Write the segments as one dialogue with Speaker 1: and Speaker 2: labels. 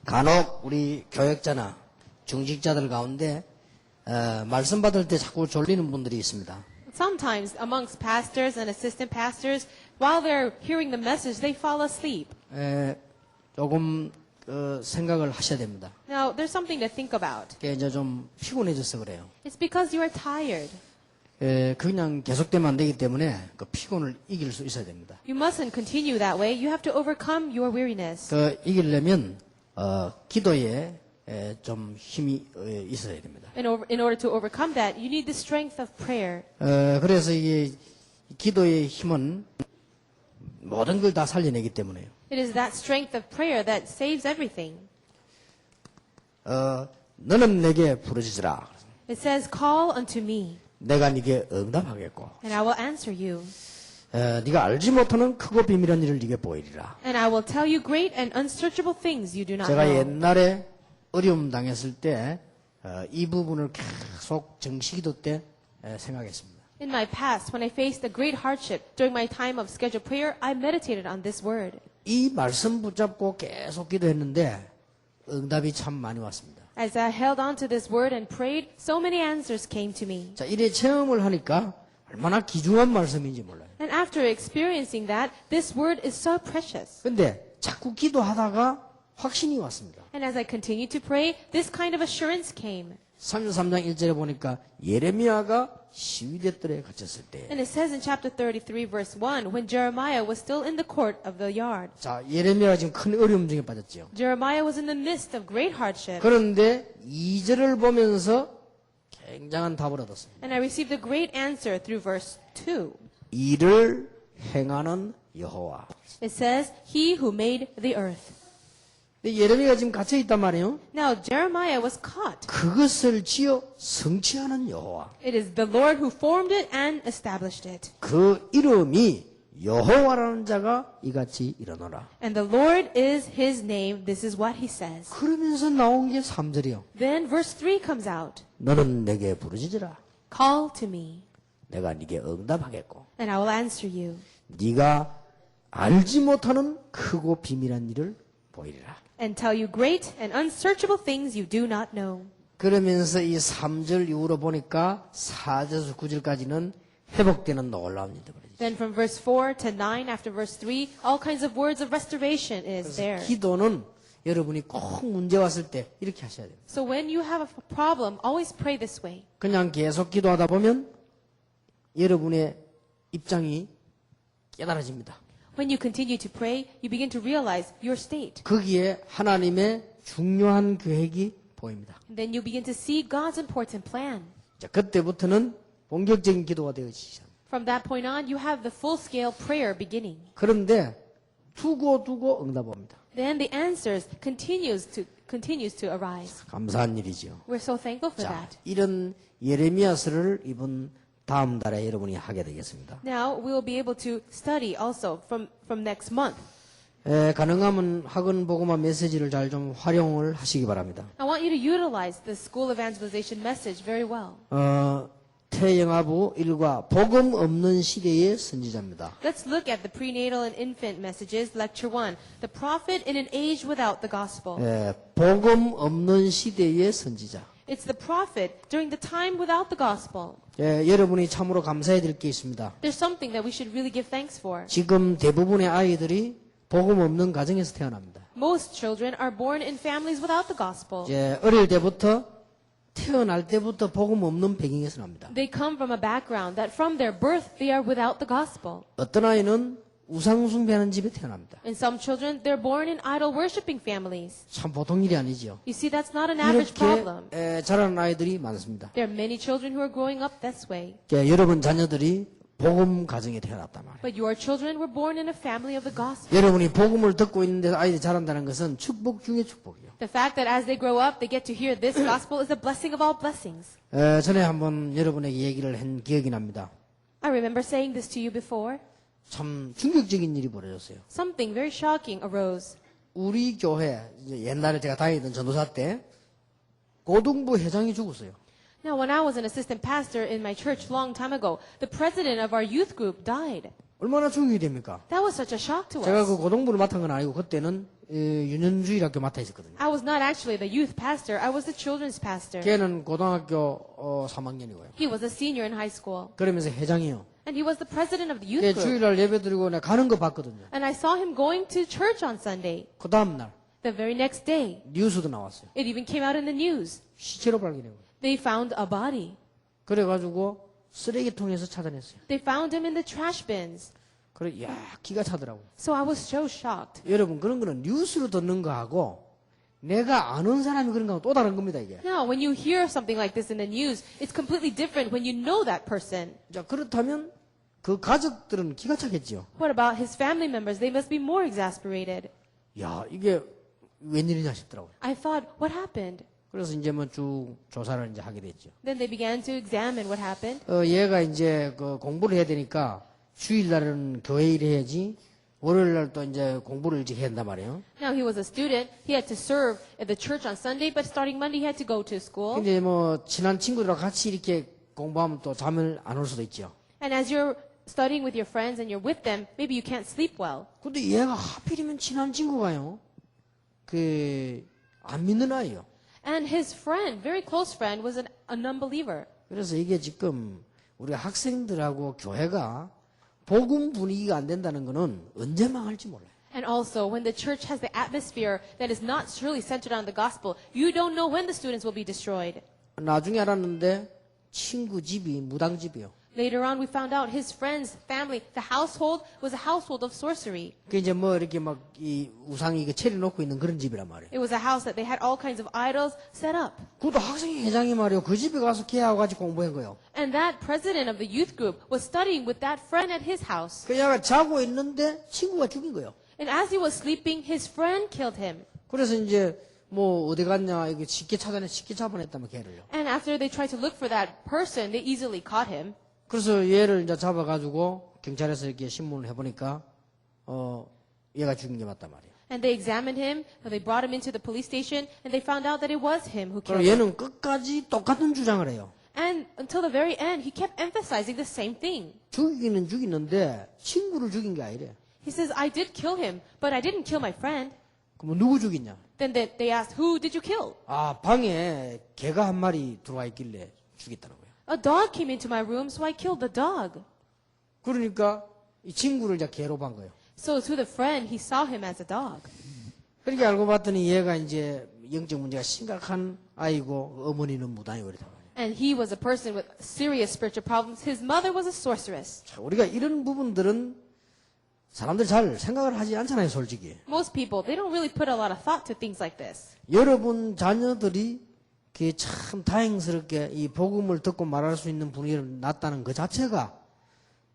Speaker 1: 간혹 우리 교역자나 중직자들 가운데 말씀 받을 때 자꾸 졸리는 분들이 있습니다.
Speaker 2: Sometimes amongst pastors and assistant pastors, while they're hearing the message, they fall asleep.
Speaker 1: 조금 생각을 하셔야 됩니다.
Speaker 2: Now, there's something to think about.
Speaker 1: 그게 이제 좀 피곤해져서 그래요.
Speaker 2: It's because you are tired.
Speaker 1: 그냥 계속되면 안 되기 때문에 그 피곤을 이길 수 있어야 됩니다.
Speaker 2: You mustn't continue that way. You have to overcome your weariness.
Speaker 1: 그 이기려면 기도에 좀 힘이 있어야 됩니다.
Speaker 2: In order to overcome that, you need the strength of prayer.
Speaker 1: 그래서 이게 기도의 힘은 모든 걸 다 살려내기 때문에요.
Speaker 2: It is that strength of prayer that saves everything.
Speaker 1: 너는 내게 부르짖으라.
Speaker 2: It says, call unto me,
Speaker 1: 내가 네게 응답하겠고,
Speaker 2: and I will answer you.
Speaker 1: 네가 알지 못하는 크고 비밀한 일을 네게 보이리라.
Speaker 2: And I will tell you great and unsearchable things you do not
Speaker 1: 제가
Speaker 2: know.
Speaker 1: 옛날에 어려움 당했을 때 이 부분을 계속 정시기도 때 생각했습니다.
Speaker 2: In my past, when I faced a great hardship during my time of scheduled prayer, I meditated on this word.
Speaker 1: 이 말씀 붙잡고 계속 기도했는데 응답이 참 많이 왔습니다.
Speaker 2: As I held on to this word and prayed, so many answers came to me.
Speaker 1: 자, 이래 체험을 하니까 얼마나 귀중한 말씀인지 몰라요.
Speaker 2: And after experiencing that, this word is so precious.
Speaker 1: 근데 자꾸 기도하다가 확신이 왔습니다.
Speaker 2: And as I continued to pray, this kind of assurance came.
Speaker 1: 33장 1절에 보니까 예레미야가 시위대뜰에 갇혔을 때,
Speaker 2: And it says in chapter 33, verse 1, when Jeremiah was still in the court of the yard.
Speaker 1: 자, 예레미야가 지금 큰 어려움 중에 빠졌죠.
Speaker 2: Jeremiah was in the midst of great hardship.
Speaker 1: 그런데 2절을 보면서 굉장한 답을 얻었습니다.
Speaker 2: And I received a great answer through verse 2.
Speaker 1: 이를 행하는 여호와.
Speaker 2: It says, He who made the earth.
Speaker 1: 근데 예레미야가 지금 갇혀 있단 말이에요.
Speaker 2: Now Jeremiah was caught.
Speaker 1: 그것을 지어 성취하는 여호와.
Speaker 2: It is the Lord who formed it and established it.
Speaker 1: 그 이름이 여호와라는 자가 이같이 일어나라.
Speaker 2: And the Lord is His name. This is what He says.
Speaker 1: 그러면서 나온 게 3절이요.
Speaker 2: Then verse 3 comes out.
Speaker 1: 너는 내게 부르짖으라.
Speaker 2: Call to me,
Speaker 1: 내가 네게 응답하겠고,
Speaker 2: and I will answer you,
Speaker 1: 네가 알지 못하는 크고 비밀한 일을 보이리라.
Speaker 2: and tell you great and unsearchable things you do not know.
Speaker 1: 그러면서 이 3절 이후로 보니까 4절에서 9절까지는 회복되는 놀라운 일들.
Speaker 2: Then from verse 4 to 9, after verse 3, all kinds of words of restoration is there.
Speaker 1: 기도는 여러분이 꼭 문제 왔을 때 이렇게 하셔야 돼요.
Speaker 2: So when you have a problem, always pray this way.
Speaker 1: 그냥 계속 기도하다 보면 여러분의 입장이 깨달아집니다.
Speaker 2: When you continue to pray, you begin to realize your state.
Speaker 1: 거기에 하나님의 중요한 계획이 보입니다.
Speaker 2: And then you begin to see God's important plan.
Speaker 1: 자, 그때부터는 본격적인 기도가 되어지죠.
Speaker 2: From that point on, you have the full-scale prayer beginning.
Speaker 1: 그런데 두고 응답 옵니다.
Speaker 2: Then the answers continues to arise.
Speaker 1: 감사한 일이죠.
Speaker 2: We're so thankful for
Speaker 1: 자,
Speaker 2: that.
Speaker 1: 이런 예레미야서를 이번 다음 달에 여러분이 하게 되겠습니다.
Speaker 2: Now we will be able to study also from next month.
Speaker 1: 가능하면 학원 복음화 메시지를 잘 좀 활용을 하시기 바랍니다.
Speaker 2: I want you to utilize the school evangelization message very well.
Speaker 1: 태영아부 1과 복음 없는 시대의 선지자입니다.
Speaker 2: Let's look at the prenatal and infant messages, lecture 1. The prophet in an age without the gospel.
Speaker 1: 복음 없는 시대의 선지자.
Speaker 2: It's the prophet during the time without the gospel.
Speaker 1: 여러분이 참으로 감사해야 될 게 있습니다.
Speaker 2: There's something that we should really give thanks for.
Speaker 1: 지금 대부분의 아이들이 복음 없는 가정에서 태어납니다.
Speaker 2: Most children are born in families without the gospel.
Speaker 1: 어릴 때부터 태어날 때부터 복음 없는 배경에서 납니다.
Speaker 2: They come from a background that from their birth they are without the gospel.
Speaker 1: 어떤 아이는 우상 숭배하는 집에 태어납니다.
Speaker 2: And some children, they're born in idol worshiping families.
Speaker 1: 참 보통 일이 아니죠.
Speaker 2: You see, that's not an average problem.
Speaker 1: 이렇게 자라는 아이들이 많습니다.
Speaker 2: There are many children who are growing up this way.
Speaker 1: 여러분 자녀들이 복음 가정에 태어났단 말이에요.
Speaker 2: But your children were born in a family of the gospel.
Speaker 1: 여러분이 복음을 듣고 있는데 아이들이 자란다는 것은 축복 중에 축복이에요.
Speaker 2: The fact that as they grow up, they get to hear this gospel is a blessing of all blessings.
Speaker 1: 전에 한번 여러분에게 얘기를 한 기억이 납니다.
Speaker 2: I remember saying this to you before.
Speaker 1: 참 충격적인 일이 벌어졌어요.
Speaker 2: Something very shocking arose.
Speaker 1: 우리 교회 옛날에 제가 다니던 전도사 때 고등부 회장이 죽었어요.
Speaker 2: Now, when I was an assistant pastor in my church long time ago, the president of our youth group died.
Speaker 1: 얼마나 충격이 됩니까?
Speaker 2: That was such a shock to
Speaker 1: 제가
Speaker 2: us.
Speaker 1: 그 고등부를 맡은 건 아니고 그때는 유년주일학교 맡아 있었거든요.
Speaker 2: I was not actually the youth pastor. I was the children's pastor.
Speaker 1: 걔는 고등학교 3학년이고요.
Speaker 2: He was a senior in high school.
Speaker 1: 그러면서 회장이요.
Speaker 2: And he was the president of the youth
Speaker 1: 걔
Speaker 2: group.
Speaker 1: 주일날 예배 드리고 내가 가는 거 봤거든요.
Speaker 2: And I saw him going to church on Sunday.
Speaker 1: 그 다음날
Speaker 2: The very next day,
Speaker 1: 뉴스도 나왔어요.
Speaker 2: it even came out in the news.
Speaker 1: 시체로 발견한 거예요.
Speaker 2: They found a body.
Speaker 1: 그래가지고 쓰레기통에서 찾아냈어요.
Speaker 2: They found him in the trash bins.
Speaker 1: 그래, 야, 기가 차더라고요.
Speaker 2: So I was so shocked.
Speaker 1: 여러분, 그런 거는 뉴스로 듣는 거하고 내가 아는 사람이 그런 거하고 또 다른 겁니다, 이게.
Speaker 2: Now, when you hear something like this in the news, it's completely different when you know that person.
Speaker 1: 자, 그렇다면 그 가족들은 기가 차겠죠.
Speaker 2: What about his family members? They must be more exasperated.
Speaker 1: 야, 이게 웬일이냐 싶더라고요.
Speaker 2: I thought, what happened?
Speaker 1: 그래서 이제 뭐 쭉 조사를 이제 하게 됐죠.
Speaker 2: Then they began to examine what happened.
Speaker 1: 얘가 이제 그 공부를 해야 되니까 주일날은 교회 일해야지 월요일날 또 이제 공부를 일찍 해야 한단 말이에요.
Speaker 2: Now, he was a student. He had to serve at the church on Sunday, but starting Monday, he had to go to school.
Speaker 1: 근데 뭐 친한 친구들하고 같이 이렇게 공부하면 또 잠을 안 올 수도 있죠.
Speaker 2: And as you're studying with your friends and you're with them, maybe you can't sleep well.
Speaker 1: 근데 얘가 하필이면 친한 친구가요. 안 믿는 아이요.
Speaker 2: And his friend, very close friend, was an unbeliever.
Speaker 1: 그래서 이게 지금 우리 학생들하고 교회가 복음 분위기가 안 된다는 거는 언제 망할지 몰라요.
Speaker 2: And also, when the church has the atmosphere that is not truly centered on the gospel, you don't know when the students will be destroyed.
Speaker 1: 나중에 알았는데 친구 집이 무당집이요.
Speaker 2: Later on, we found out his friend's family, the household, was a household of sorcery.
Speaker 1: 그 이제 뭐 이렇게 막 이 우상이 이거 체리 놓고 있는 그런 집이란 말이에요.
Speaker 2: It was a house that they had all kinds of idols set up.
Speaker 1: 그것도 학생 회장이 말이요. 그 집에 가서 걔하고 같이 공부한 거예요.
Speaker 2: And that president of the youth group was studying with that friend at his house.
Speaker 1: 그 얘가 자고 있는데 친구가 죽인 거예요.
Speaker 2: And as he was sleeping, his friend killed him.
Speaker 1: 그래서 이제 뭐 어디 갔냐 이게 쉽게 잡아냈다면 걔를요.
Speaker 2: And after they tried to look for that person, they easily caught him.
Speaker 1: 그래서 얘를 이제 잡아가지고 경찰에서 이렇게 신문을 해보니까 얘가 죽인 게 맞단 말이에요.
Speaker 2: And they examined him, and they brought him into the police station, and they found out that it was him who killed
Speaker 1: 그럼
Speaker 2: him.
Speaker 1: 얘는 끝까지 똑같은 주장을 해요.
Speaker 2: And until the very end, he kept emphasizing the same thing.
Speaker 1: 죽이기는 죽이는데 친구를 죽인 게 아니래.
Speaker 2: He says, I did kill him, but I didn't kill my friend.
Speaker 1: 그럼 누구 죽이냐?
Speaker 2: Then they asked, who did you kill?
Speaker 1: 아, 방에 개가 한 마리 들어와 있길래 죽였다는 거예요.
Speaker 2: A dog came into my room, so I killed the dog.
Speaker 1: 그러니까 이 친구를 이제 개로 본 거예요.
Speaker 2: So to the friend, he saw him as a dog.
Speaker 1: 그렇게 알고 봤더니 얘가 이제 영적 문제가 심각한 아이고 어머니는 무당이 그랬단 말이에요.
Speaker 2: And he was a person with serious spiritual problems. His mother was a sorceress.
Speaker 1: 자, 우리가 이런 부분들은 사람들 잘 생각을 하지 않잖아요, 솔직히.
Speaker 2: Most people, they don't really put a lot of thought to things like this.
Speaker 1: 여러분 자녀들이 참 다행스럽게 이 복음을 듣고 말할 수 있는 분위기를 낳았다는 그 자체가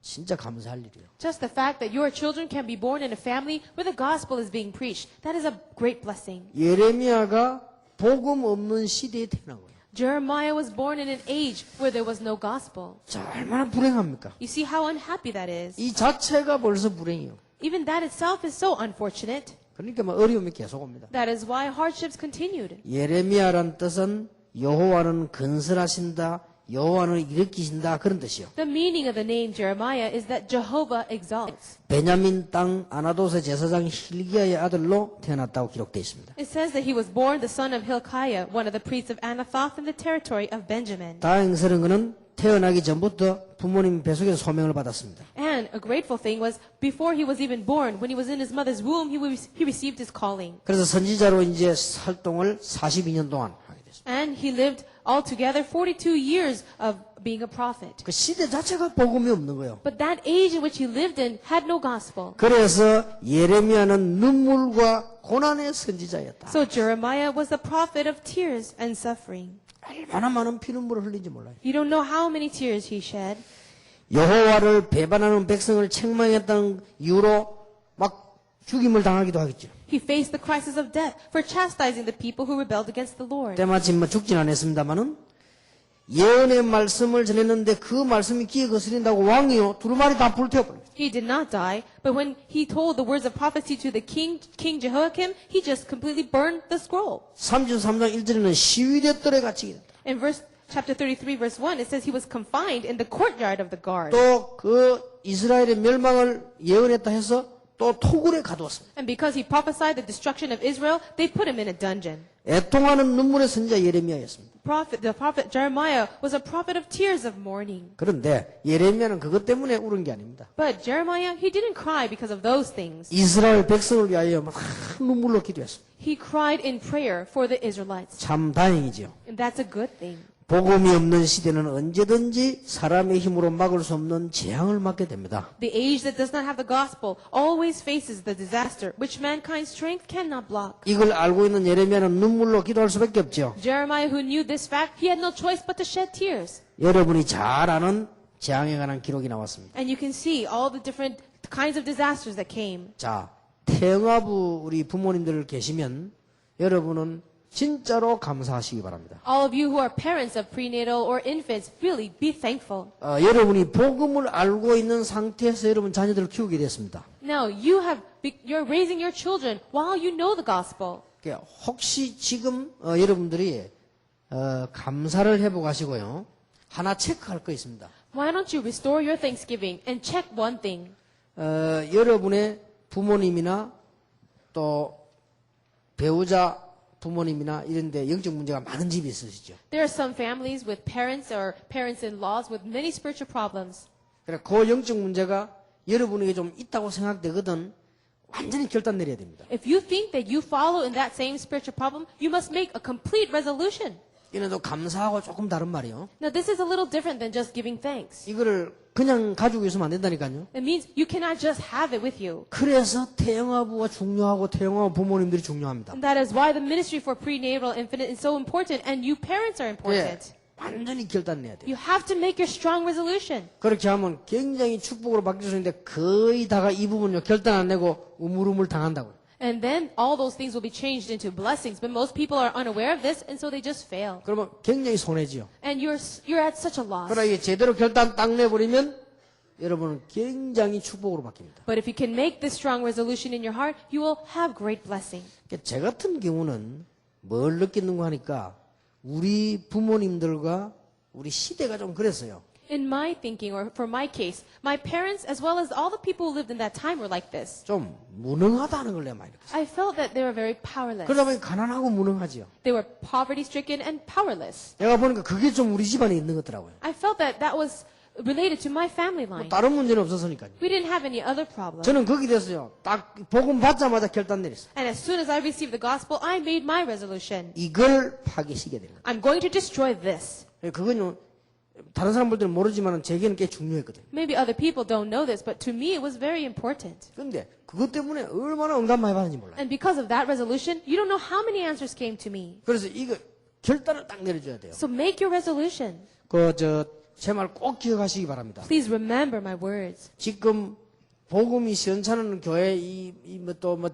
Speaker 1: 진짜 감사할 일이에요.
Speaker 2: Just the fact that your children can be born in a family where the gospel is being preached, that is a great blessing.
Speaker 1: 예레미야가 복음 없는 시대에 태어난 거예요.
Speaker 2: Jeremiah was born in an age where there was no gospel.
Speaker 1: 자, 얼마나 불행합니까?
Speaker 2: You see how unhappy that is.
Speaker 1: 이 자체가 벌써 불행이에요.
Speaker 2: Even that itself is so unfortunate.
Speaker 1: 그러니까 뭐 어려움이 계속 옵니다.
Speaker 2: That is why hardships continued.
Speaker 1: 예레미야란 뜻은 여호와는 건설하신다, 여호와는 일으키신다 그런 뜻이요.
Speaker 2: The meaning of the name Jeremiah is that Jehovah exalts.
Speaker 1: 베냐민 땅 아나도스 제사장 hilkiah의 아들로 태어났다고 기록되어 있습니다.
Speaker 2: It says that he was born the son of Hilkiah, one of the priests of Anathoth in the territory of Benjamin.
Speaker 1: 다행스러운 것은 태어나기 전부터 부모님 뱃속에서 소명을 받았습니다.
Speaker 2: And a grateful thing was, before he was even born, when he was in his mother's womb, he received his calling.
Speaker 1: 그래서 선지자로 이제 활동을 42년 동안 하게 됐습니다.
Speaker 2: And he lived altogether 42 years of being a prophet.
Speaker 1: 그 시대 자체가 복음이 없는 거예요.
Speaker 2: But that age in which he lived in had no gospel.
Speaker 1: 그래서 예레미야는 눈물과 고난의 선지자였다.
Speaker 2: So Jeremiah was the prophet of tears and suffering.
Speaker 1: 얼마나 많은 피눈물을 흘린지 몰라요.
Speaker 2: You don't know how many tears he shed.
Speaker 1: 여호와를 배반하는 백성을 책망했다는 이유로 막 죽임을 당하기도 하겠죠.
Speaker 2: He faced the crisis of death for chastising the people who rebelled against the Lord.
Speaker 1: 때마침 뭐 죽진 않았습니다만은 예언의 말씀을 전했는데 그 말씀이 귀에 거스린다고 왕이요 두루마리 다 불태워버려요.
Speaker 2: He did not die, but when he told the words of prophecy to the King Jehoiakim, he just completely burned the scroll.
Speaker 1: 33장 1절에는 시위대 뜰에 갇히게 됐다.
Speaker 2: In chapter 33, verse 1, it says he was confined in the courtyard of the guard.
Speaker 1: 또 그 이스라엘의 멸망을 예언했다 해서 또 토굴에 가두었습니다.
Speaker 2: And because he prophesied the destruction of Israel, they put him in a dungeon.
Speaker 1: 애통하는 눈물의 선지자 예레미야였습니다.
Speaker 2: The prophet Jeremiah was a prophet of tears of mourning.
Speaker 1: 그런데 예레미야는 그것 때문에 울은 게 아닙니다.
Speaker 2: But Jeremiah, he didn't cry because of those things.
Speaker 1: 이스라엘 백성을 위하여 막 눈물로 기도했습니다.
Speaker 2: He cried in prayer for the Israelites.
Speaker 1: 참 다행이지요.
Speaker 2: And that's a good thing.
Speaker 1: 복음이 없는 시대는 언제든지 사람의 힘으로 막을 수 없는 재앙을 맞게 됩니다.
Speaker 2: The age that does not have the gospel always faces the disaster, which mankind's strength cannot block.
Speaker 1: 이걸 알고 있는 예레미야는 눈물로 기도할 수밖에 없죠.
Speaker 2: Jeremiah, who knew this fact, he had no choice but to shed tears.
Speaker 1: 여러분이 잘 아는 재앙에 관한 기록이 나왔습니다.
Speaker 2: And you can see all the different kinds of disasters that came.
Speaker 1: 자, 태영아부 우리 부모님들 계시면 여러분은 진짜로 감사하시기 바랍니다.
Speaker 2: All of you who are parents of prenatal or infants, really be thankful.
Speaker 1: 여러분이 복음을 알고 있는 상태에서 여러분 자녀들을 키우게 됐습니다.
Speaker 2: Now, you're raising your children while you know the gospel.
Speaker 1: 그러니까 혹시 지금 여러분들이 감사를 해보가시고요. 하나 체크할 거 있습니다.
Speaker 2: Why don't you restore your Thanksgiving and check one thing?
Speaker 1: 여러분의 부모님이나 또 배우자 부모님이나 이런데 영적 문제가 많은 집이 있으시죠.
Speaker 2: There are some families with parents or parents-in-laws with many spiritual problems.
Speaker 1: 그래, 그 영적 문제가 여러분에게 좀 있다고 생각되거든 완전히 결단 내려야 됩니다.
Speaker 2: If you think that you follow in that same spiritual problem, you must make a complete resolution.
Speaker 1: 이는도 감사하고 조금 다른 말이요.
Speaker 2: Now, this is a little different than just giving thanks.
Speaker 1: 이거를 그냥 가지고 있으면 안 된다니까요.
Speaker 2: It means you cannot just have it with you.
Speaker 1: 그래서 태영아부가 중요하고 태영아부 부모님들이 중요합니다.
Speaker 2: And that is why the ministry for prenatal infant is so important, and you parents are important.
Speaker 1: 완전히 결단 내야 돼요.
Speaker 2: You have to make your strong resolution.
Speaker 1: 그렇게 하면 굉장히 축복으로 바뀔 수 있는데 거의 다가 이 부분요 결단 안 내고 우물우물 당한다고요.
Speaker 2: And then all those things will be changed into blessings. But most people are unaware of this, and so they just fail.
Speaker 1: 그러면 굉장히 손해지요.
Speaker 2: And you're at such a loss.
Speaker 1: 그러나 이게 제대로 결단 딱 내버리면 여러분은 굉장히 축복으로 바뀝니다.
Speaker 2: But if you can make this strong resolution in your heart, you will have great blessing.
Speaker 1: 제 같은 경우는 뭘 느끼는가 하니까 우리 부모님들과 우리 시대가 좀 그랬어요.
Speaker 2: In my thinking, or for my case, my parents, as well as all the people who lived in that time, were like this.
Speaker 1: 좀 무능하다는 걸 내가 많이 느꼈어요.
Speaker 2: I felt that they were very powerless.
Speaker 1: 그러다 보니 가난하고 무능하지요.
Speaker 2: They were poverty-stricken and powerless.
Speaker 1: 내가 보니까 그게 좀 우리 집안에 있는 것 같더라고요.
Speaker 2: I felt that was related to my family line.
Speaker 1: 다른 문제는 없었으니까요.
Speaker 2: We didn't have any other problem.
Speaker 1: 저는 거기 됐어요. 딱 복음 받자마자 결단 내렸어요.
Speaker 2: And as soon as I received the gospel, I made my resolution.
Speaker 1: 이걸 파괴시켜야 되는 거예요.
Speaker 2: I'm going to destroy this.
Speaker 1: 그건요 다른 사람들은 모르지만 제게는 꽤 중요했거든요.
Speaker 2: Maybe other people don't know this, but to me it was very important.
Speaker 1: 그런데 그것 때문에 얼마나 응답 많이 받았는지 몰라요.
Speaker 2: And because of that resolution, you don't know how many answers came to me.
Speaker 1: 그래서 이거 결단을 딱 내려줘야 돼요.
Speaker 2: So make your resolution.
Speaker 1: 제 말 꼭 기억하시기 바랍니다.
Speaker 2: Please remember my words.
Speaker 1: 지금 복음이 시원찮은 교회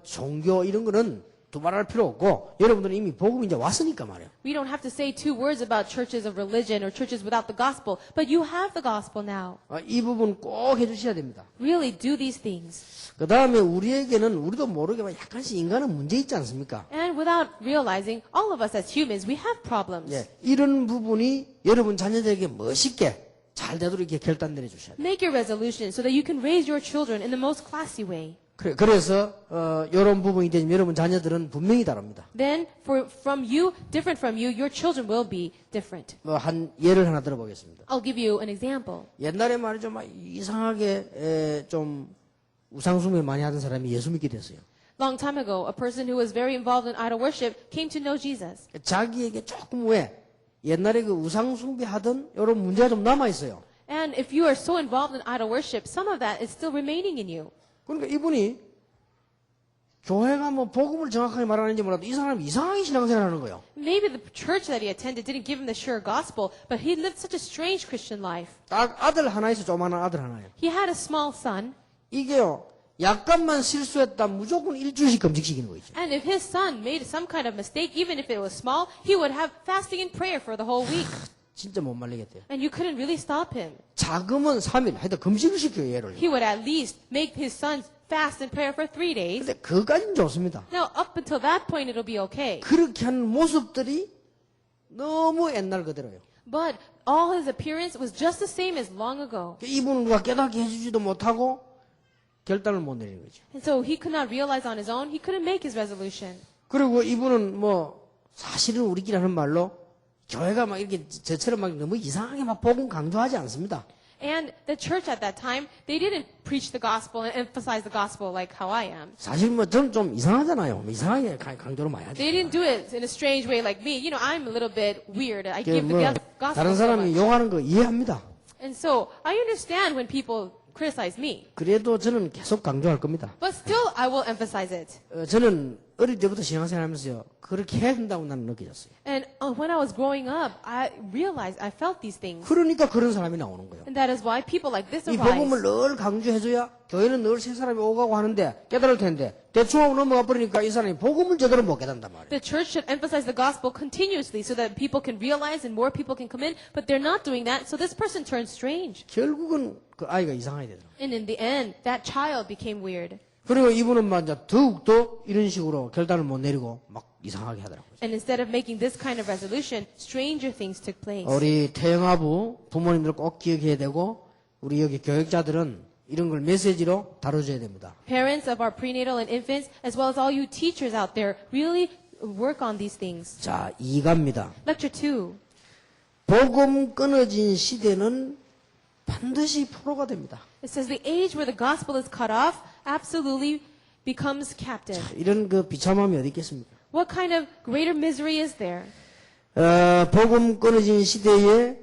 Speaker 1: 종교 이런 거는 두말할 필요 없고 여러분들은 이미 복음이 이제 왔으니까 말이에요.
Speaker 2: We don't have to say two words about churches of religion or churches without the gospel, but you have the gospel now.
Speaker 1: 이 부분 꼭 해주셔야 됩니다.
Speaker 2: Really do these things.
Speaker 1: 그 다음에 우리도 모르게 약간씩 인간은 문제 있지 않습니까?
Speaker 2: And without realizing, all of us as humans, we have problems.
Speaker 1: 이런 부분이 여러분 자녀들에게 멋있게 잘 되도록 이렇게 결단 내려주셔야 돼요.
Speaker 2: Make your resolution so that you can raise your children in the most classy way.
Speaker 1: 그래서 이런 부분이 되면 여러분 자녀들은 분명히 다릅니다.
Speaker 2: Then, different from you, your children will be different.
Speaker 1: 한 예를 하나 들어보겠습니다.
Speaker 2: I'll give you an example.
Speaker 1: 옛날에 말이죠, 이상하게 좀 우상숭배 많이 하던 사람이 예수 믿게 됐어요.
Speaker 2: Long time ago, a person who was very involved in idol worship came to know Jesus.
Speaker 1: 자기에게 조금 옛날에 그 우상숭배 하던 이런 문제가 좀 남아 있어요.
Speaker 2: And if you are so involved in idol worship, some of that is still remaining in you.
Speaker 1: 그러니까 이분이 교회가 복음을 정확하게 말하는지 몰라도 이 사람이 이상하게 신앙생활하는 거예요.
Speaker 2: Maybe the church that he attended didn't give him the sure gospel, but he lived such a strange Christian life.
Speaker 1: 딱 아들 하나 있어, 조그마한 아들 하나예요.
Speaker 2: He had a small son.
Speaker 1: 이게요, 약간만 실수했다 무조건 일주일씩 금식시키는 거 있죠.
Speaker 2: And if his son made some kind of mistake, even if it was small, he would have fasting and prayer for the whole week.
Speaker 1: 진짜 못 말리겠대요.
Speaker 2: And you couldn't really stop him.
Speaker 1: 작으면 3일, 하여튼 금식을 시켜요, 얘를.
Speaker 2: He would at least make his son fast and prayer for 3 days.
Speaker 1: 근데 그까지는 좋습니다.
Speaker 2: Now, up until that point, it'll be okay.
Speaker 1: 그렇게 하는 모습들이 너무 옛날 그대로예요.
Speaker 2: But all his appearance was just the same as long ago.
Speaker 1: 이분은 누가 깨닫게 해주지도 못하고 결단을 못 내리는 거죠.
Speaker 2: And so he could not realize on his own, he couldn't make his resolution.
Speaker 1: 그리고 이분은 뭐 사실은 우리끼리 하는 말로 교회가 막 이렇게 저처럼 막 너무 이상하게 막 복음 강조하지 않습니다.
Speaker 2: And the church at that time, they didn't preach the gospel and emphasize the gospel like how I am.
Speaker 1: 사실 뭐 좀 이상하잖아요. 뭐 이상하게 강조를 많이 하죠.
Speaker 2: They didn't do it in a strange way like me. You know, I'm a little bit weird. I give
Speaker 1: 뭐
Speaker 2: the gospel
Speaker 1: 다른
Speaker 2: so
Speaker 1: 사람이
Speaker 2: much.
Speaker 1: 욕하는 거 이해합니다.
Speaker 2: And so I understand when people criticize me.
Speaker 1: 그래도 저는 계속 강조할 겁니다.
Speaker 2: But still, I will emphasize it.
Speaker 1: 저는 어릴 때부터 신앙생활 하면서요. 그렇게 해야 된다고 나는 느껴졌어요.
Speaker 2: And when I was growing up, I realized I felt these things.
Speaker 1: 그러니까 그런 사람이 나오는 거예요.
Speaker 2: And that is why people like this
Speaker 1: 이 복음을
Speaker 2: arise.
Speaker 1: 늘 강조해줘야 교회는 늘 새 사람이 오가고 하는데 깨달을 텐데 대충 하고 넘어가 버리니까 이 사람이 복음을 제대로 못 깨닫는단 말이에요.
Speaker 2: The church should emphasize the gospel continuously so that people can realize and more people can come in, but they're not doing that, so this person turns strange.
Speaker 1: 결국은 그 아이가 이상하게 되더라고요.
Speaker 2: And in the end, that child became weird.
Speaker 1: 그리고 이분은 이제 더욱더 이런 식으로 결단을 못 내리고 막 이상하게 하더라고요.
Speaker 2: And instead of making this kind of resolution, stranger things took place.
Speaker 1: 우리 태영아부 부모님들 꼭 기억해야 되고 우리 여기 교육자들은 이런 걸 메시지로 다뤄줘야 됩니다.
Speaker 2: Parents of our prenatal and infants, as well as all you teachers out there, really work on these things.
Speaker 1: 자, 2가입니다.
Speaker 2: Lecture 2.
Speaker 1: 복음 끊어진 시대는 반드시 포로가 됩니다.
Speaker 2: It says the age where the gospel is cut off absolutely becomes captive.
Speaker 1: 이런 그 비참함이 어디 있겠습니까?
Speaker 2: What kind of greater misery is there?
Speaker 1: 복음 끊어진 시대에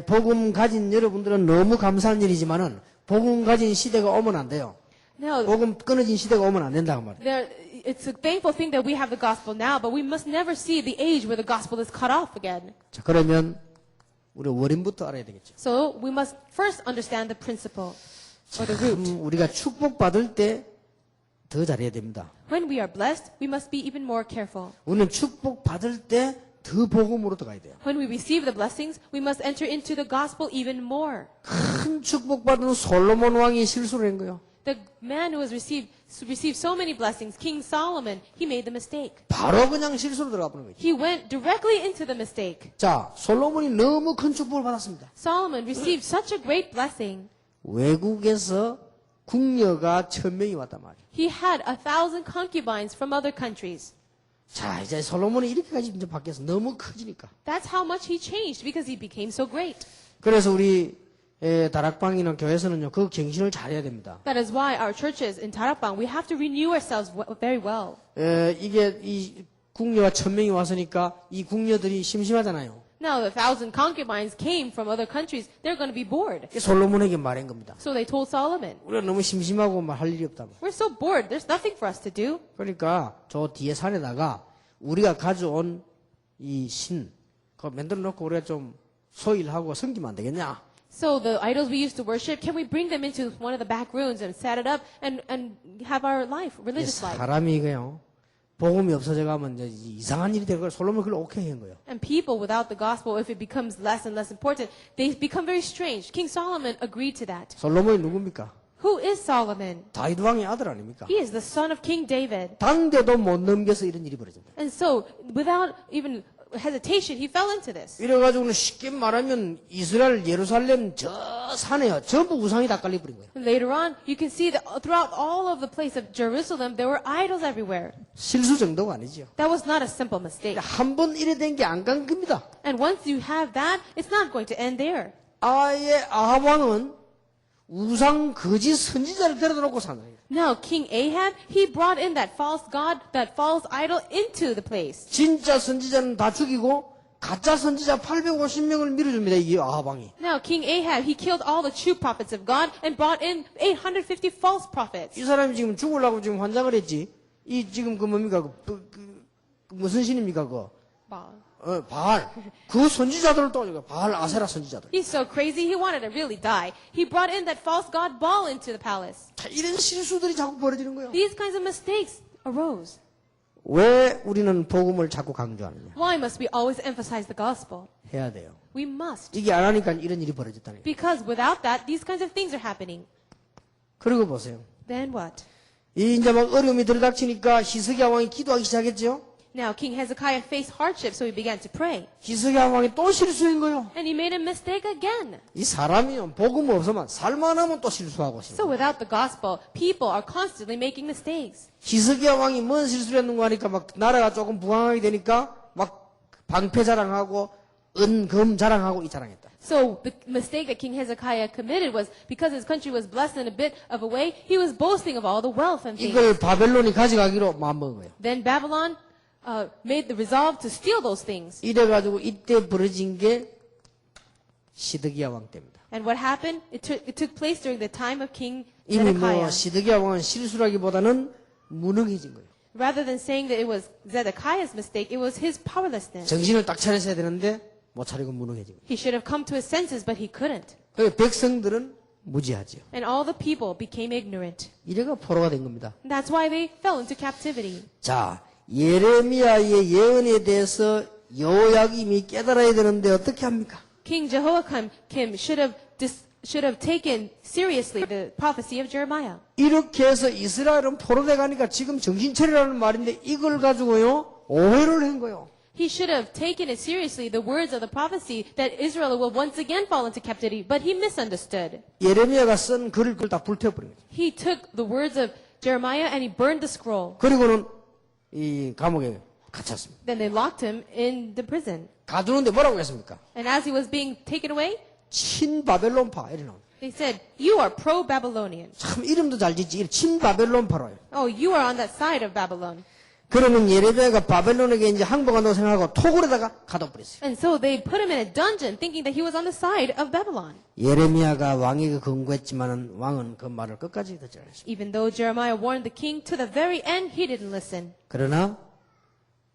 Speaker 1: 복음 가진 여러분들은 너무 감사한 일이지만은 복음 가진 시대가 오면 안 돼요.
Speaker 2: No,
Speaker 1: 복음 끊어진 시대가 오면 안 된다고 말이에요.
Speaker 2: it's a thankful thing that we have the gospel now, but we must never see the age where the gospel is cut off again.
Speaker 1: 자, 그러면 우리 원인부터 알아야 되겠죠.
Speaker 2: So we must first understand the principle or the root.
Speaker 1: 우리가 축복받을 때 더 잘해야 됩니다.
Speaker 2: When we are blessed, we must be even more careful.
Speaker 1: 우리는 축복받을 때 더 복음으로 들어가야 돼요.
Speaker 2: When we receive the blessings, we must enter into the gospel even more.
Speaker 1: 큰 축복받은 솔로몬 왕이 실수를 한 거예요.
Speaker 2: The man who has received so many blessings, King Solomon, he made the mistake.
Speaker 1: 바로 그냥 실수로 들어가 버린 거죠.
Speaker 2: He went directly into the mistake.
Speaker 1: 자, 솔로몬이 너무 큰 축복을 받았습니다.
Speaker 2: Solomon received such a great blessing.
Speaker 1: 외국에서 궁녀가 1000명이 왔단 말이에요.
Speaker 2: He had 1,000 concubines from other countries.
Speaker 1: 자, 이제 솔로몬이 이렇게까지 이제 바뀌어서 너무 커지니까.
Speaker 2: That's how much he changed because he became so great.
Speaker 1: 그래서 우리 다락방이나 교회에서는요, 그 갱신을 잘해야 됩니다.
Speaker 2: That is why our churches in Tarapang, we have to renew ourselves very well.
Speaker 1: 이게 이 궁녀가 1000명이 왔으니까 이 궁녀들이 심심하잖아요.
Speaker 2: Now, the 1,000 concubines came from other countries. They're going to be bored.
Speaker 1: 솔로몬에게 말한 겁니다.
Speaker 2: So they told Solomon,
Speaker 1: 우리가 너무 심심하고 말 할 일이 없다.
Speaker 2: we're so bored. There's nothing for us to do.
Speaker 1: 그러니까 저 뒤에 산에다가 우리가 가져온 이 신, 그거 만들어 놓고 우리가 좀 소일하고 섬기면 안 되겠냐?
Speaker 2: So the idols we used to worship, can we bring them into one of the back rooms and set it up and have our life, religious life?
Speaker 1: 사람이 이거요. 복음이 없어져 가면 이제 이상한 일이 되고 솔로몬 그걸 오케이 한 거예요.
Speaker 2: And people without the gospel, if it becomes less and less important, they become very strange. King Solomon agreed to that.
Speaker 1: 솔로몬이 누굽니까?
Speaker 2: Who is Solomon?
Speaker 1: 다윗 왕의 아들 아닙니까?
Speaker 2: He is the son of King David.
Speaker 1: 당대도 못 넘겨서 이런 일이 벌어진다.
Speaker 2: And so, without even hesitation, he fell into this.
Speaker 1: 이래가지고는 쉽게 말하면 이스라엘 예루살렘 저 산에요. 전부 우상이 다 깔려버린 거예요.
Speaker 2: And later on, you can see that throughout all of the place of Jerusalem, there were idols everywhere.
Speaker 1: 실수 정도가 아니지요.
Speaker 2: That was not a simple mistake.
Speaker 1: 한 번 이래 된 게 안 간 겁니다.
Speaker 2: And once you have that, it's not going to end there.
Speaker 1: 아예 아합 왕은 우상 거짓 선지자를 데려다 놓고 사는 거예요.
Speaker 2: Now, King Ahab, he brought in that false god, that false idol into the place.
Speaker 1: 진짜 선지자는 다 죽이고 가짜 선지자 850명을 밀어줍니다. 이 아합 왕이.
Speaker 2: Now, King Ahab, he killed all the true prophets of God and brought in 850 false prophets.
Speaker 1: 이 사람이 지금 죽으려고 지금 환장을 했지. 이 지금 그 뭡니까? 무슨 신입니까? 바알. 그 선지자들을 또 바알 아세라 선지자들.
Speaker 2: He's so crazy, he wanted to really die. He brought in that false god Baal into the palace.
Speaker 1: 자, 이런 실수들이 자꾸 벌어지는 거예요.
Speaker 2: These kinds of mistakes arose.
Speaker 1: 왜 우리는 복음을 자꾸 강조하느냐?
Speaker 2: Why must we always emphasize the gospel?
Speaker 1: 해야 돼요.
Speaker 2: We must.
Speaker 1: 이게 안 하니까 이런 일이 벌어졌다는 거예요.
Speaker 2: Because without that, these kinds of things are happening.
Speaker 1: 그리고 보세요.
Speaker 2: Then what?
Speaker 1: 이 이제 막 어려움이 들이닥치니까 히스기야 왕이 기도하기 시작했죠.
Speaker 2: Now King Hezekiah faced hardship, so he began to pray.
Speaker 1: 히스기야 왕이 또 실수인 거요.
Speaker 2: And he made a mistake again.
Speaker 1: 이 사람이요, 복음 없으면 살만하면 또 실수하고 있어요.
Speaker 2: So without the gospel, people are constantly making mistakes.
Speaker 1: 히스기야 왕이 뭔 실수를 했는가 하니까 막 나라가 조금 부강하게 되니까 막 방패 자랑하고 은금 자랑하고 이 자랑했다.
Speaker 2: So the mistake that King Hezekiah committed was because his country was blessed in a bit of a way, he was boasting of all the wealth and things.
Speaker 1: 이걸 바벨론이 가져가기로 마음먹은 거예요.
Speaker 2: Then Babylon made the resolve to steal those things.
Speaker 1: 이래가지고 이때 벌어진 게 시드기야 왕 때입니다.
Speaker 2: And what happened? It took place during the time of King
Speaker 1: 이미 뭐
Speaker 2: Zedekiah.
Speaker 1: 시드기야 왕은 실수라기보다는 무능해진 거예요.
Speaker 2: Rather than saying that it was Zedekiah's mistake, it was his powerlessness.
Speaker 1: 정신을 딱 차렸어야 되는데 못 차리고 무능해진 거예요.
Speaker 2: He should have come to his senses, but he couldn't.
Speaker 1: 그래서 백성들은 무지하죠.
Speaker 2: And all the people became ignorant.
Speaker 1: 이래가 포로가 된 겁니다.
Speaker 2: And that's why they fell into captivity.
Speaker 1: 자, 예레미야의 예언에 대해서 여호야김이 깨달아야 되는데 어떻게 합니까?
Speaker 2: King Jehoiakim should have taken seriously the prophecy of Jeremiah.
Speaker 1: 이렇게 해서 이스라엘은 포로돼 가니까 지금 정신 차리라는 말인데 이걸 가지고요 오해를 한 거예요.
Speaker 2: He should have taken it seriously, the words of the prophecy that Israel will once again fall into captivity, but he misunderstood.
Speaker 1: 예레미야가 쓴 글을 그걸 다 불태워버린 거죠.
Speaker 2: He took the words of Jeremiah and he burned the scroll.
Speaker 1: 그리고는 이 감옥에 갇혔습니다.
Speaker 2: Then they locked him in the prison.
Speaker 1: 가두는데 뭐라고 했습니까?
Speaker 2: And as he was being taken away,
Speaker 1: 친바벨론파 이래 나옵니다.
Speaker 2: they said, "You are pro-Babylonian.
Speaker 1: 참 이름도 잘 짓지. 친바벨론파로요.
Speaker 2: Oh, you are on that side of Babylon."
Speaker 1: 그러면 예레미야가 바벨론에게 이제 항복한다고 생각하고 토굴에다가 가둬버렸어요.
Speaker 2: And so they put him in a dungeon thinking that he was on the side of Babylon.
Speaker 1: 예레미야가 왕에게 경고했지만은 왕은 그 말을 끝까지 듣지 않았습니다.
Speaker 2: Even though Jeremiah warned the king to the very end, he didn't listen.
Speaker 1: 그러나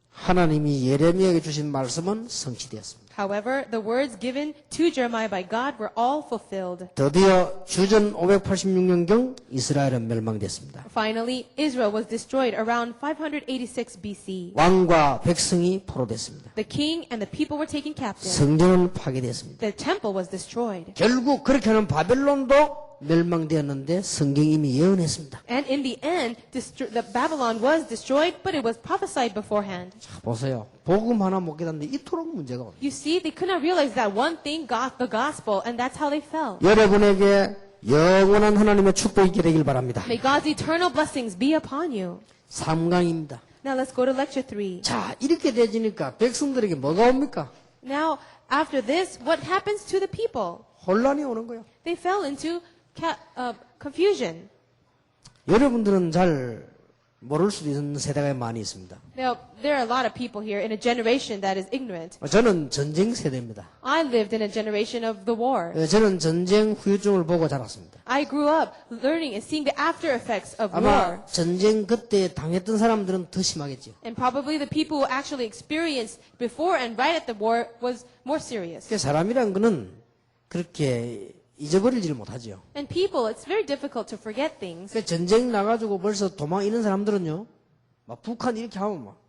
Speaker 1: 하나님이 예레미야에게 주신 말씀은 성취되었습니다.
Speaker 2: However, the words given to Jeremiah by God were all fulfilled.
Speaker 1: 드디어 주전 586년경 이스라엘은 멸망됐습니다.
Speaker 2: Finally, Israel was destroyed around 586 BC.
Speaker 1: 왕과 백성이 포로됐습니다.
Speaker 2: The king and the people were taken captive.
Speaker 1: 성전은 파괴됐습니다.
Speaker 2: The temple was destroyed.
Speaker 1: 결국 그렇게 하는 바벨론도 멸망되었는데 성경이 이미 예언했습니다.
Speaker 2: And in the end, the Babylon was destroyed, but it was prophesied beforehand.
Speaker 1: 자, 보세요. 복음 하나 못 깨닫는데 이토록 문제가 옵니다.
Speaker 2: You see, they could not realize that one thing got the gospel, and that's how they fell.
Speaker 1: 여러분에게 영원한 하나님의 축복이 있게 되길 바랍니다.
Speaker 2: May God's eternal blessings be upon you.
Speaker 1: 3강입니다.
Speaker 2: Now let's go to lecture 3.
Speaker 1: 자, 이렇게 되지니까 백성들에게 뭐가 옵니까?
Speaker 2: Now, after this, what happens to the people?
Speaker 1: 혼란이 오는 거예요.
Speaker 2: They fell into confusion.
Speaker 1: 여러분들은 잘 모를 수도 있는 세대가 많이 있습니다.
Speaker 2: Now, there are a lot of people here in a generation that is ignorant.
Speaker 1: 저는 전쟁 세대입니다.
Speaker 2: I lived in a generation of the war.
Speaker 1: 저는 전쟁 후유증을 보고 자랐습니다.
Speaker 2: I grew up learning and seeing the after effects of war.
Speaker 1: 아마 전쟁 그때 당했던 사람들은 더 심하겠죠.
Speaker 2: And probably the people who actually experienced before and right at the war was more serious.
Speaker 1: 그러니까 사람이란 거는 그렇게 잊어버리지를 못하죠.
Speaker 2: And people, it's very difficult to forget things.
Speaker 1: 그러니까 전쟁 나가지고 벌써 도망 이런 사람들은요, 막 북한 이렇게 하면 막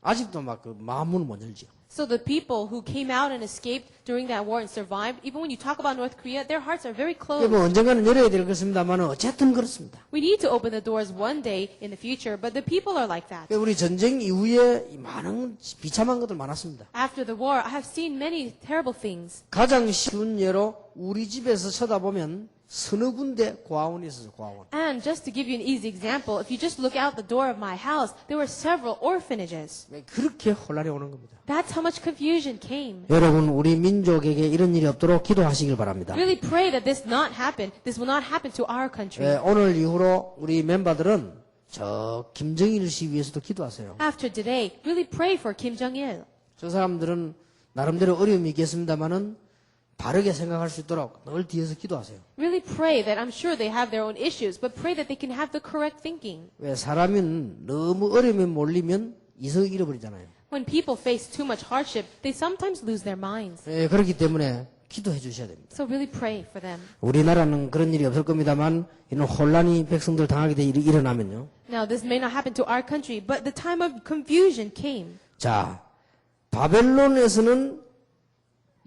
Speaker 1: 아직도 막 그 마음문을 못 열죠.
Speaker 2: So the people who came out and escaped during that war and survived, even when you talk about North Korea, their hearts are very
Speaker 1: 뭐
Speaker 2: closed.
Speaker 1: 언젠가는 열어야 될 것입니다만 어쨌든 그렇습니다.
Speaker 2: We need to open the doors one day in the future, but the people are like that.
Speaker 1: 그러니까 우리 전쟁 이후에 많은 비참한 것들 많았습니다.
Speaker 2: After the war, I have seen many terrible things.
Speaker 1: 가장 쉬운 예로 우리 집에서 쳐다보면 서너 군데 고아원이 있어요. 고아원.
Speaker 2: And just to give you an easy example, if you just look out the door of my house, there were several orphanages.
Speaker 1: 그렇게 혼란이 오는 겁니다.
Speaker 2: That's how much confusion came.
Speaker 1: 여러분 우리 민족에게 이런 일이 없도록 기도하시길 바랍니다.
Speaker 2: Really pray that this will not happen to our country.
Speaker 1: 오늘 이후로 우리 멤버들은 저 김정일 씨 위해서도 기도하세요.
Speaker 2: After today, really pray for Kim Jong-il.
Speaker 1: 저 사람들은 나름대로 어려움이 있겠습니다만은 바르게 생각할 수 있도록 늘 뒤에서 기도하세요.
Speaker 2: Really pray that I'm sure they have their own issues, but pray that they can have the correct thinking.
Speaker 1: 왜 사람은 너무 어려움에 몰리면 이성을 잃어버리잖아요.
Speaker 2: When people face too much hardship, they sometimes lose their minds.
Speaker 1: 그렇기 때문에 기도해 주셔야 됩니다.
Speaker 2: So really pray for them.
Speaker 1: 우리나라는 그런 일이 없을 겁니다만 이런 혼란이 백성들 당하게 돼 일어나면요.
Speaker 2: Now, this may not happen to our country, but the time of confusion came.
Speaker 1: 자, 바벨론에서는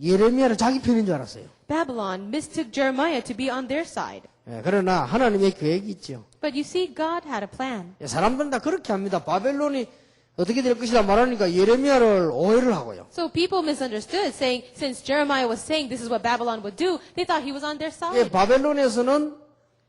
Speaker 1: 예레미야를 자기 편인 줄 알았어요.
Speaker 2: Babylon mistook Jeremiah to be on their side.
Speaker 1: 그러나 하나님의 계획이 있죠.
Speaker 2: But you see, God had a plan.
Speaker 1: 사람들은 다 그렇게 합니다. 바벨론이 어떻게 될 것이다 말하니까 예레미야를 오해를 하고요.
Speaker 2: So people misunderstood, saying, since Jeremiah was saying this is what Babylon would do, they thought he was on their
Speaker 1: 예,
Speaker 2: side.
Speaker 1: 바벨론에서는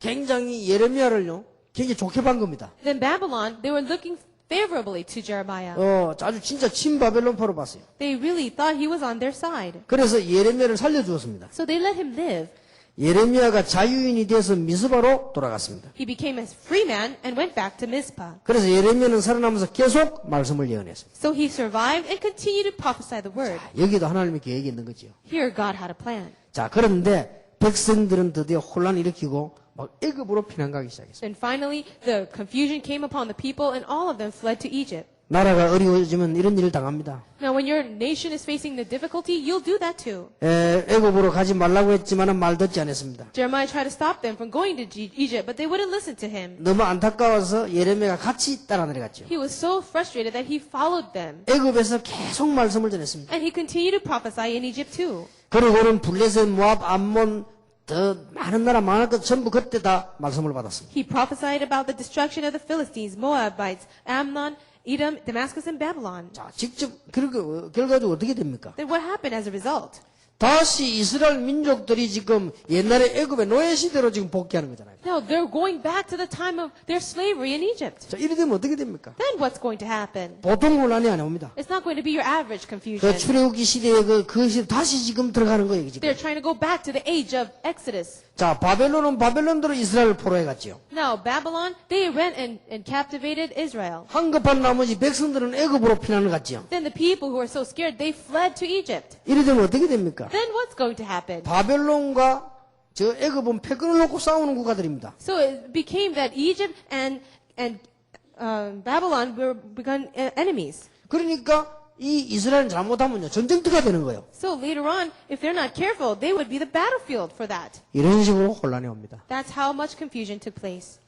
Speaker 1: 굉장히 예레미야를요, 굉장히 좋게 본 겁니다.
Speaker 2: Then Babylon, they were looking favorably to Jeremiah.
Speaker 1: 아주 진짜 친바벨론파로 봤어요.
Speaker 2: They really thought he was on their side.
Speaker 1: 그래서 예레미야를 살려주었습니다.
Speaker 2: So they let him live.
Speaker 1: 예레미야가 자유인이 돼서 미스바로 돌아갔습니다.
Speaker 2: He became a free man and went back to Mizpah.
Speaker 1: 그래서 예레미야는 살아남아서 계속 말씀을 예언했습니다.
Speaker 2: So he survived and continued to prophesy the word.
Speaker 1: 여기도 하나님의 계획이 있는 거죠.
Speaker 2: Here God had a plan.
Speaker 1: 자, 그런데 백성들은 드디어 혼란을 일으키고 막 애굽으로 피난 가기 시작했어요.
Speaker 2: And finally, the confusion came upon the people and all of them fled to Egypt.
Speaker 1: 나라가 어려워지면 이런 일을 당합니다.
Speaker 2: Now, when your nation is facing the difficulty, you'll do that too.
Speaker 1: 애굽으로 가지 말라고 했지만 말 듣지 않았습니다.
Speaker 2: Jeremiah tried to stop them from going to Egypt, but they wouldn't listen to him.
Speaker 1: 너무 안타까워서 예레미야가 같이 따라 내려갔죠.
Speaker 2: He was so frustrated that he followed them.
Speaker 1: 애굽에서 계속 말씀을 전했습니다.
Speaker 2: And he continued to prophesy in Egypt too.
Speaker 1: 그리고는 블레셋, 모압, 암몬 더 많은 나라 많을 것 전부 그때 다 말씀을 받았습니다.
Speaker 2: He prophesied about the destruction of the Philistines, Moabites, Ammon, Edom, Damascus, and Babylon.
Speaker 1: 자, 직접 결과적으로 어떻게 됩니까?
Speaker 2: Then what happened as a result?
Speaker 1: 다시 이스라엘 민족들이 지금 옛날에 애굽의 노예 시대로 지금 복귀하는 거잖아요.
Speaker 2: No, they're going back to the time of their slavery in Egypt.
Speaker 1: 자, 이래 되면 어떻게 됩니까?
Speaker 2: Then what's going to happen?
Speaker 1: 보통 혼란이 안 옵니다.
Speaker 2: It's not going to be your average
Speaker 1: 그
Speaker 2: confusion.
Speaker 1: 출애굽기 시대에 그 시대 다시 지금 들어가는 거예요, 지금.
Speaker 2: They're trying to go back to the age of Exodus.
Speaker 1: 자, 바벨론은 바벨론대로 이스라엘을 포로해 갔지요.
Speaker 2: Now, Babylon, they went and captivated Israel.
Speaker 1: 황급한 나머지 백성들은 애굽으로 피난을 갔지요.
Speaker 2: Then the people who were so scared, they fled to Egypt.
Speaker 1: 이래 되면 어떻게 됩니까?
Speaker 2: Then what's going to happen?
Speaker 1: 바벨론과 저 애굽은 패권을 놓고 싸우는 국가들입니다.
Speaker 2: So it became that Egypt and Babylon were begun enemies.
Speaker 1: 그러니까 이 이스라엘은 잘못하면요 전쟁터가 되는 거예요.
Speaker 2: So later on, if they're not careful, they would be the battlefield for that.
Speaker 1: 이런 식으로 혼란이 옵니다.
Speaker 2: That's how much confusion took place.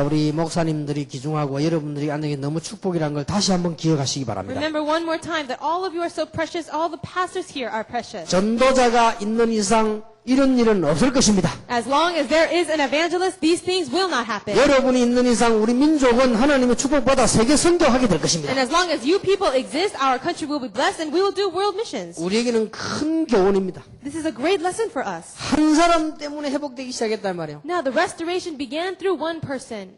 Speaker 1: 우리 목사님들이 귀중하고 여러분들이 안에게 너무 축복이라는 걸 다시 한번 기억하시기 바랍니다.
Speaker 2: Remember one more time that all of you are so precious. All the pastors here are precious.
Speaker 1: 전도자가 있는 이상 이런 일은 없을 것입니다.
Speaker 2: As long as there is an evangelist, these things will not happen.
Speaker 1: 여러분이 있는 이상 우리 민족은 하나님의 축복받아 세계 선교하게 될 것입니다.
Speaker 2: And as long as you people exist, our country will be blessed and we will do world missions.
Speaker 1: 우리에게는 큰 교훈입니다.
Speaker 2: This is a great lesson for us.
Speaker 1: 한 사람 때문에 회복되기 시작했단 말이에요.
Speaker 2: Now, the restoration began through one person.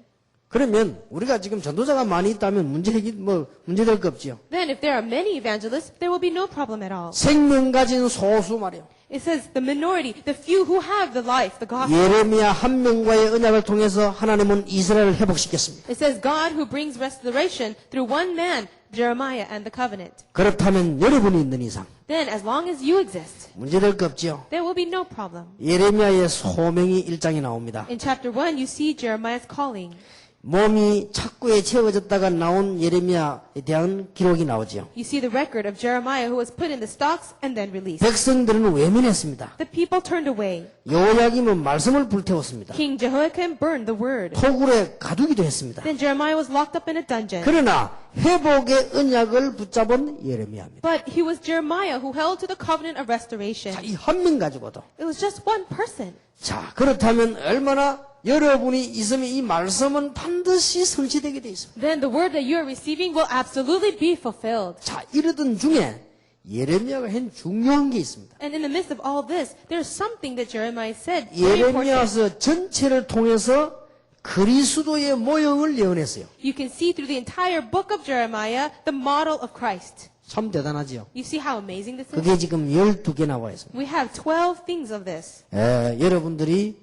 Speaker 1: 그러면 우리가 지금 전도자가 많이 있다면 문제될 거 없지요.
Speaker 2: Then, if there are many evangelists, there will be no problem at all.
Speaker 1: 생명 가진 소수 말이에요.
Speaker 2: It says the minority, the few who have the life, the gospel.
Speaker 1: 예레미야 한 명과의 언약을 통해서 하나님은 이스라엘을 회복시켰습니다.
Speaker 2: It says God who brings restoration through one man, Jeremiah, and the covenant.
Speaker 1: 그렇다면 여러분이 있는 이상
Speaker 2: Then, as long as you exist,
Speaker 1: 문제될 거 없지요.
Speaker 2: there will be no problem.
Speaker 1: 예레미야의 소명이 1장에 나옵니다.
Speaker 2: In chapter 1, you see Jeremiah's calling.
Speaker 1: 몸이 착고에 채워졌다가 나온 예레미야에 대한 기록이 나오지요.
Speaker 2: You see the record of Jeremiah who was put in the stocks and then released.
Speaker 1: 백성들은 외면했습니다.
Speaker 2: The people turned away.
Speaker 1: 여호야김은 말씀을 불태웠습니다.
Speaker 2: King Jehoiakim burned the word.
Speaker 1: 토굴에 가두기도 했습니다.
Speaker 2: Then Jeremiah was locked up in a dungeon.
Speaker 1: 그러나 회복의 언약을 붙잡은 예레미야입니다.
Speaker 2: But he was Jeremiah who held to the covenant of restoration.
Speaker 1: 이 한 명 가지고도.
Speaker 2: It was just one person.
Speaker 1: 자, 그렇다면 얼마나 여러분이 있으면 이 말씀은 반드시 성취되게 돼 있습니다.
Speaker 2: Then the word that you are receiving will absolutely be fulfilled.
Speaker 1: 자, 이러던 중에 예레미야가 한 중요한 게 있습니다.
Speaker 2: And in the midst of all this, there's something that Jeremiah said. Very important.
Speaker 1: 예레미야서 전체를 통해서 그리스도의 모형을 예언했어요.
Speaker 2: You can see through the entire book of Jeremiah the model of Christ.
Speaker 1: 참 대단하지요.
Speaker 2: You see how amazing this is?
Speaker 1: 그게 지금 12개 나와 있습니다.
Speaker 2: We have 12 things of this.
Speaker 1: 여러분들이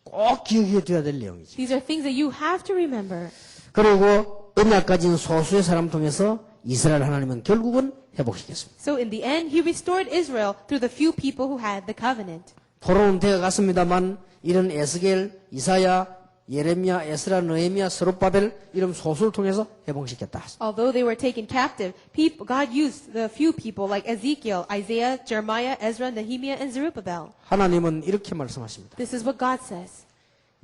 Speaker 1: 꼭 기억해 둬야 될 내용이죠.
Speaker 2: These are things that you have to remember.
Speaker 1: 그리고 언약 가진 소수의 사람 통해서 이스라엘 하나님은 결국은 회복시켰습니다.
Speaker 2: So in the end, he restored Israel through the few people who had the covenant.
Speaker 1: 포로는 되어갔습니다만 이런 에스겔, 이사야, 예레미야, 에스라, 느헤미야, 스룹바벨 이런 소수를 통해서 회복시켰다.
Speaker 2: Although they were taken captive, God used the few people like Ezekiel, Isaiah, Jeremiah, Ezra, Nehemiah, and Zerubbabel.
Speaker 1: 하나님은 이렇게 말씀하십니다.
Speaker 2: This is what God says.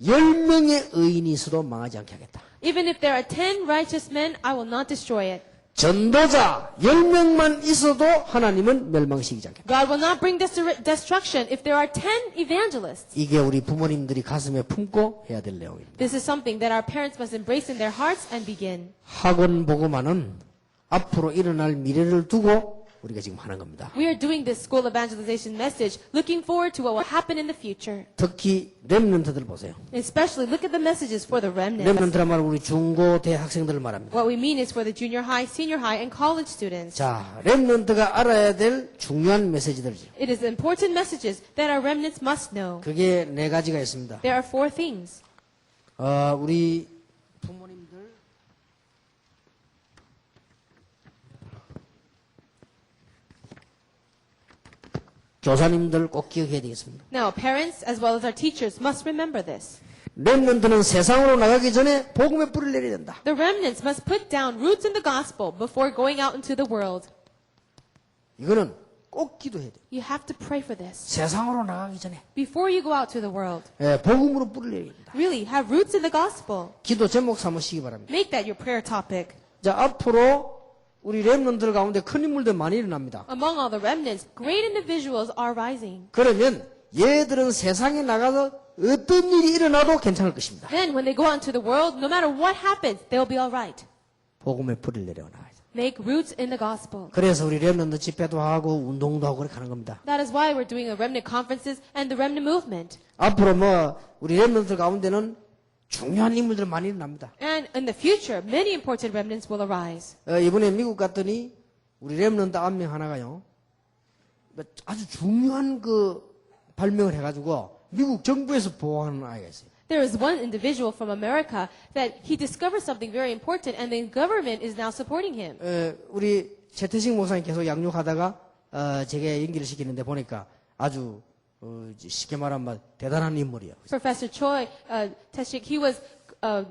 Speaker 1: 10명의 의인이 있어도 망하지 않게 하겠다.
Speaker 2: Even if there are 10 righteous men, I will not destroy it.
Speaker 1: 전도자 10명만 있어도 하나님은 멸망시키지 않겠다.
Speaker 2: God will not bring destruction if there are 10 evangelists.
Speaker 1: 이게 우리 부모님들이 가슴에 품고 해야 될 내용입니다.
Speaker 2: This is something that our parents must embrace in their hearts and begin.
Speaker 1: 학원 복음화는 앞으로 일어날 미래를 두고 우리가 지금 하는 겁니다.
Speaker 2: We are doing this school evangelization message looking forward to what will happen in the future.
Speaker 1: 특히 렘넌트들 보세요.
Speaker 2: Especially look at the messages for the remnants.
Speaker 1: 렘넌트란 말은 우리 중고 대학생들을 말합니다.
Speaker 2: What we mean is for the junior high, senior high, and college students.
Speaker 1: 자, 렘넌트가 알아야 될 중요한 메시지들이죠.
Speaker 2: It is important messages that our remnants must know.
Speaker 1: 그게 네 가지가 있습니다.
Speaker 2: There are 4 things.
Speaker 1: 우리 부모님들 교사님들 꼭 기억해야 되겠습니다.
Speaker 2: Now, parents as well as our teachers must remember this.
Speaker 1: 렘넌트는 세상으로 나가기 전에 복음의 뿌리를 내려야 된다.
Speaker 2: The remnants must put down roots in the gospel before going out into the world.
Speaker 1: 이거는 꼭 기도해야 돼.
Speaker 2: You have to pray for this.
Speaker 1: 세상으로 나가기 전에
Speaker 2: Before you go out to the world,
Speaker 1: 복음으로 뿌리를 내려야 된다.
Speaker 2: really have roots in the gospel.
Speaker 1: 기도 제목 삼으시기 바랍니다.
Speaker 2: Make that your prayer topic.
Speaker 1: 자, 앞으로 우리 렘넌트들 가운데 큰 인물들 많이 일어납니다.
Speaker 2: Among all the remnants, great individuals are rising.
Speaker 1: 그러면 얘들은 세상에 나가서 어떤 일이 일어나도 괜찮을 것입니다.
Speaker 2: Then when they go out into the world, no matter what happens, they'll be all right.
Speaker 1: 복음의 뿌리를 내려놔야 돼.
Speaker 2: Make roots in the gospel.
Speaker 1: 그래서 우리 렘넌트 집회도 하고 운동도 하고 그렇게 하는 겁니다.
Speaker 2: That is why we're doing a remnant conferences and the remnant movement.
Speaker 1: 앞으로 우리 렘넌트 가운데는 중요한 인물들 많이 일어납니다.
Speaker 2: And in the future, many important remnants will arise.
Speaker 1: 이번에 미국 갔더니 우리 렘넌트 한 명 하나가요. 아주 중요한 발명을 해가지고 미국 정부에서 보호하는 아이가 있어요.
Speaker 2: There is one individual from America that he discovered something very important and the government is now supporting him.
Speaker 1: 우리 최태식 목사님 계속 양육하다가 제게 연기를 시키는데 보니까 아주 쉽게 말하면 대단한 인물이에요.
Speaker 2: Professor Choi Taeshik, he was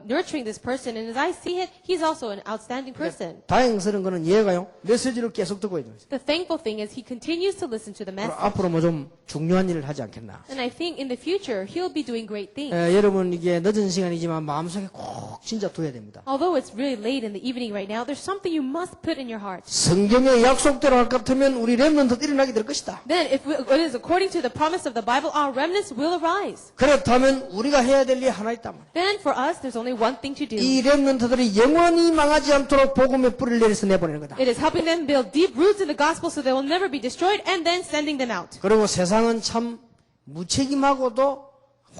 Speaker 2: nurturing this person, and as I see it, he's also an outstanding person.
Speaker 1: 다행스러운 거는 얘가요 메시지를 계속 듣고 있는 거예요.
Speaker 2: The thankful thing is he continues to listen to the message.
Speaker 1: 앞으로 좀 중요한 일을 하지 않겠나.
Speaker 2: And I think in the future, he'll be doing great things.
Speaker 1: 여러분 이게 늦은 시간이지만 마음속에 꼭 진짜 둬야 됩니다.
Speaker 2: Although it's really late in the evening right now, there's something you must put in your heart.
Speaker 1: 성경의 약속대로 할 것 같으면 우리 렘넌트 일어나게 될 것이다.
Speaker 2: Then, if it is according to the promise of the Bible, our remnants will arise.
Speaker 1: 그렇다면 우리가 해야 될 일이 하나 있단 말이에요.
Speaker 2: Then, for us, there's only one thing to do.
Speaker 1: 이 렘넌트들이 영원히 망하지 않도록 복음의 뿌리를 내려서 내보내는 거다.
Speaker 2: It is helping them build deep roots in the gospel so they will never be destroyed, and then sending them out.
Speaker 1: 그리고 세상은 참 무책임하고도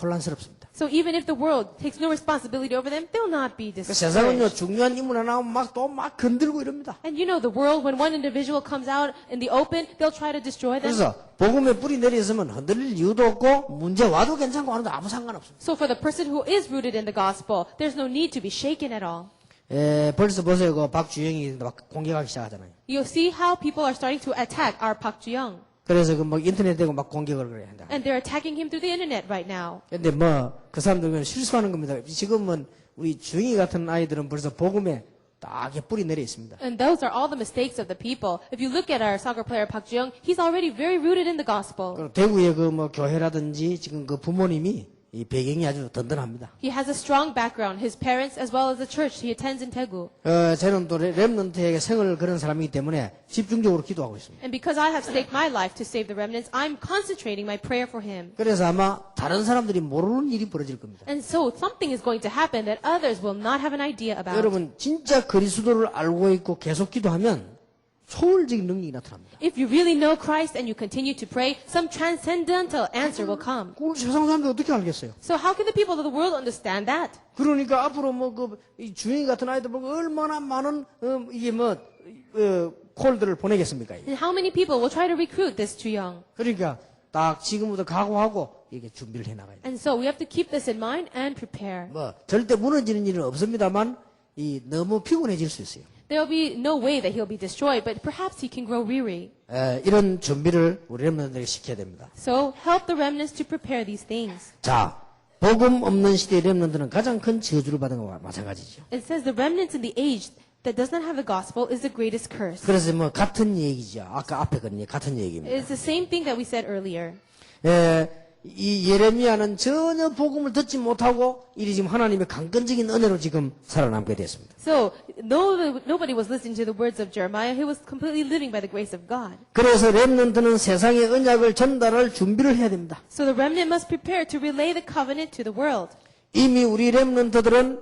Speaker 1: 혼란스럽습니다.
Speaker 2: So even if the world takes no responsibility over them, they'll not be
Speaker 1: 그 세상은요
Speaker 2: discouraged.
Speaker 1: 중요한 인물 하나 나오면 막 건들고 이럽니다.
Speaker 2: And you know, the world, when one individual comes out in the open, they'll try to destroy them.
Speaker 1: 그래서 복음의 뿌리 내려있으면 흔들릴 이유도 없고 문제 와도 괜찮고 하는데 아무 상관없습니다.
Speaker 2: So for the person who is rooted in the gospel, there's no need to be shaken at all.
Speaker 1: 벌써 보세요. 박주영이 막 공격하기 시작하잖아요.
Speaker 2: You'll see how people are starting to attack our Park Ju-young.
Speaker 1: 그래서 인터넷 대고 막 공격을 그래야 한다.
Speaker 2: And they're attacking him through the internet right now.
Speaker 1: 근데 그 사람들은 실수하는 겁니다. 지금은 우리 주영이 같은 아이들은 벌써 복음에 딱 뿌리 내려 있습니다.
Speaker 2: And those are all the mistakes of the people. If you look at our soccer player Park Ju-young, he's already very rooted in the gospel.
Speaker 1: 그리고 대구의 교회라든지 지금 배경이 이 배경이 아주 든든합니다.
Speaker 2: He has a strong background. His parents, as well as the church he attends in Daegu.
Speaker 1: 저는 또 렘넌트에게 생을 그런 사람이기 때문에 집중적으로 기도하고 있습니다.
Speaker 2: And because I have staked my life to save the remnants, I'm concentrating my prayer for him.
Speaker 1: 그래서 아마 다른 사람들이 모르는 일이 벌어질 겁니다.
Speaker 2: And so something is going to happen that others will not have an idea about.
Speaker 1: 여러분 진짜 그리스도를 알고 있고 계속 기도하면 초월적인 능력이 나타납니다.
Speaker 2: If you really know Christ and you continue to pray, some transcendental answer will come.
Speaker 1: 그걸 세상 사람들이 어떻게 알겠어요?
Speaker 2: So how can the people of the world understand that?
Speaker 1: 그러니까 앞으로 이 주영이 같은 아이들 보고 얼마나 많은 콜들을 보내겠습니까?
Speaker 2: And how many people will try to recruit this Ju-young?
Speaker 1: 그러니까 딱 지금부터 각오하고 이게 준비를 해나가야 돼요.
Speaker 2: And so we have to keep this in mind and prepare.
Speaker 1: 절대 무너지는 일은 없습니다만 너무 피곤해질 수 있어요.
Speaker 2: There will be no way that he'll be destroyed, but perhaps he can grow weary.
Speaker 1: 이런 준비를 우리 렘넌트에게 시켜야 됩니다.
Speaker 2: So help the remnants to prepare these things.
Speaker 1: 자, 복음 없는 시대의 렘넌트는 가장 큰 저주를 받은 것과 마찬가지죠.
Speaker 2: It says the remnants in the age that does not have the gospel is the greatest curse.
Speaker 1: 그래서 같은 얘기죠. 아까 앞에 건 같은 얘기입니다.
Speaker 2: It's the same thing that we said earlier.
Speaker 1: 이 예레미야는 전혀 복음을 듣지 못하고 이 지금 하나님의 강건적인 은혜로 지금 살아남게 됐습니다.
Speaker 2: So nobody was listening to the words of Jeremiah. He was completely living by the grace of God.
Speaker 1: 그래서 렘넌트는 세상의 언약을 전달할 준비를 해야 됩니다.
Speaker 2: So the remnant must prepare to relay the covenant to the world.
Speaker 1: 이미 우리 렘넌트들은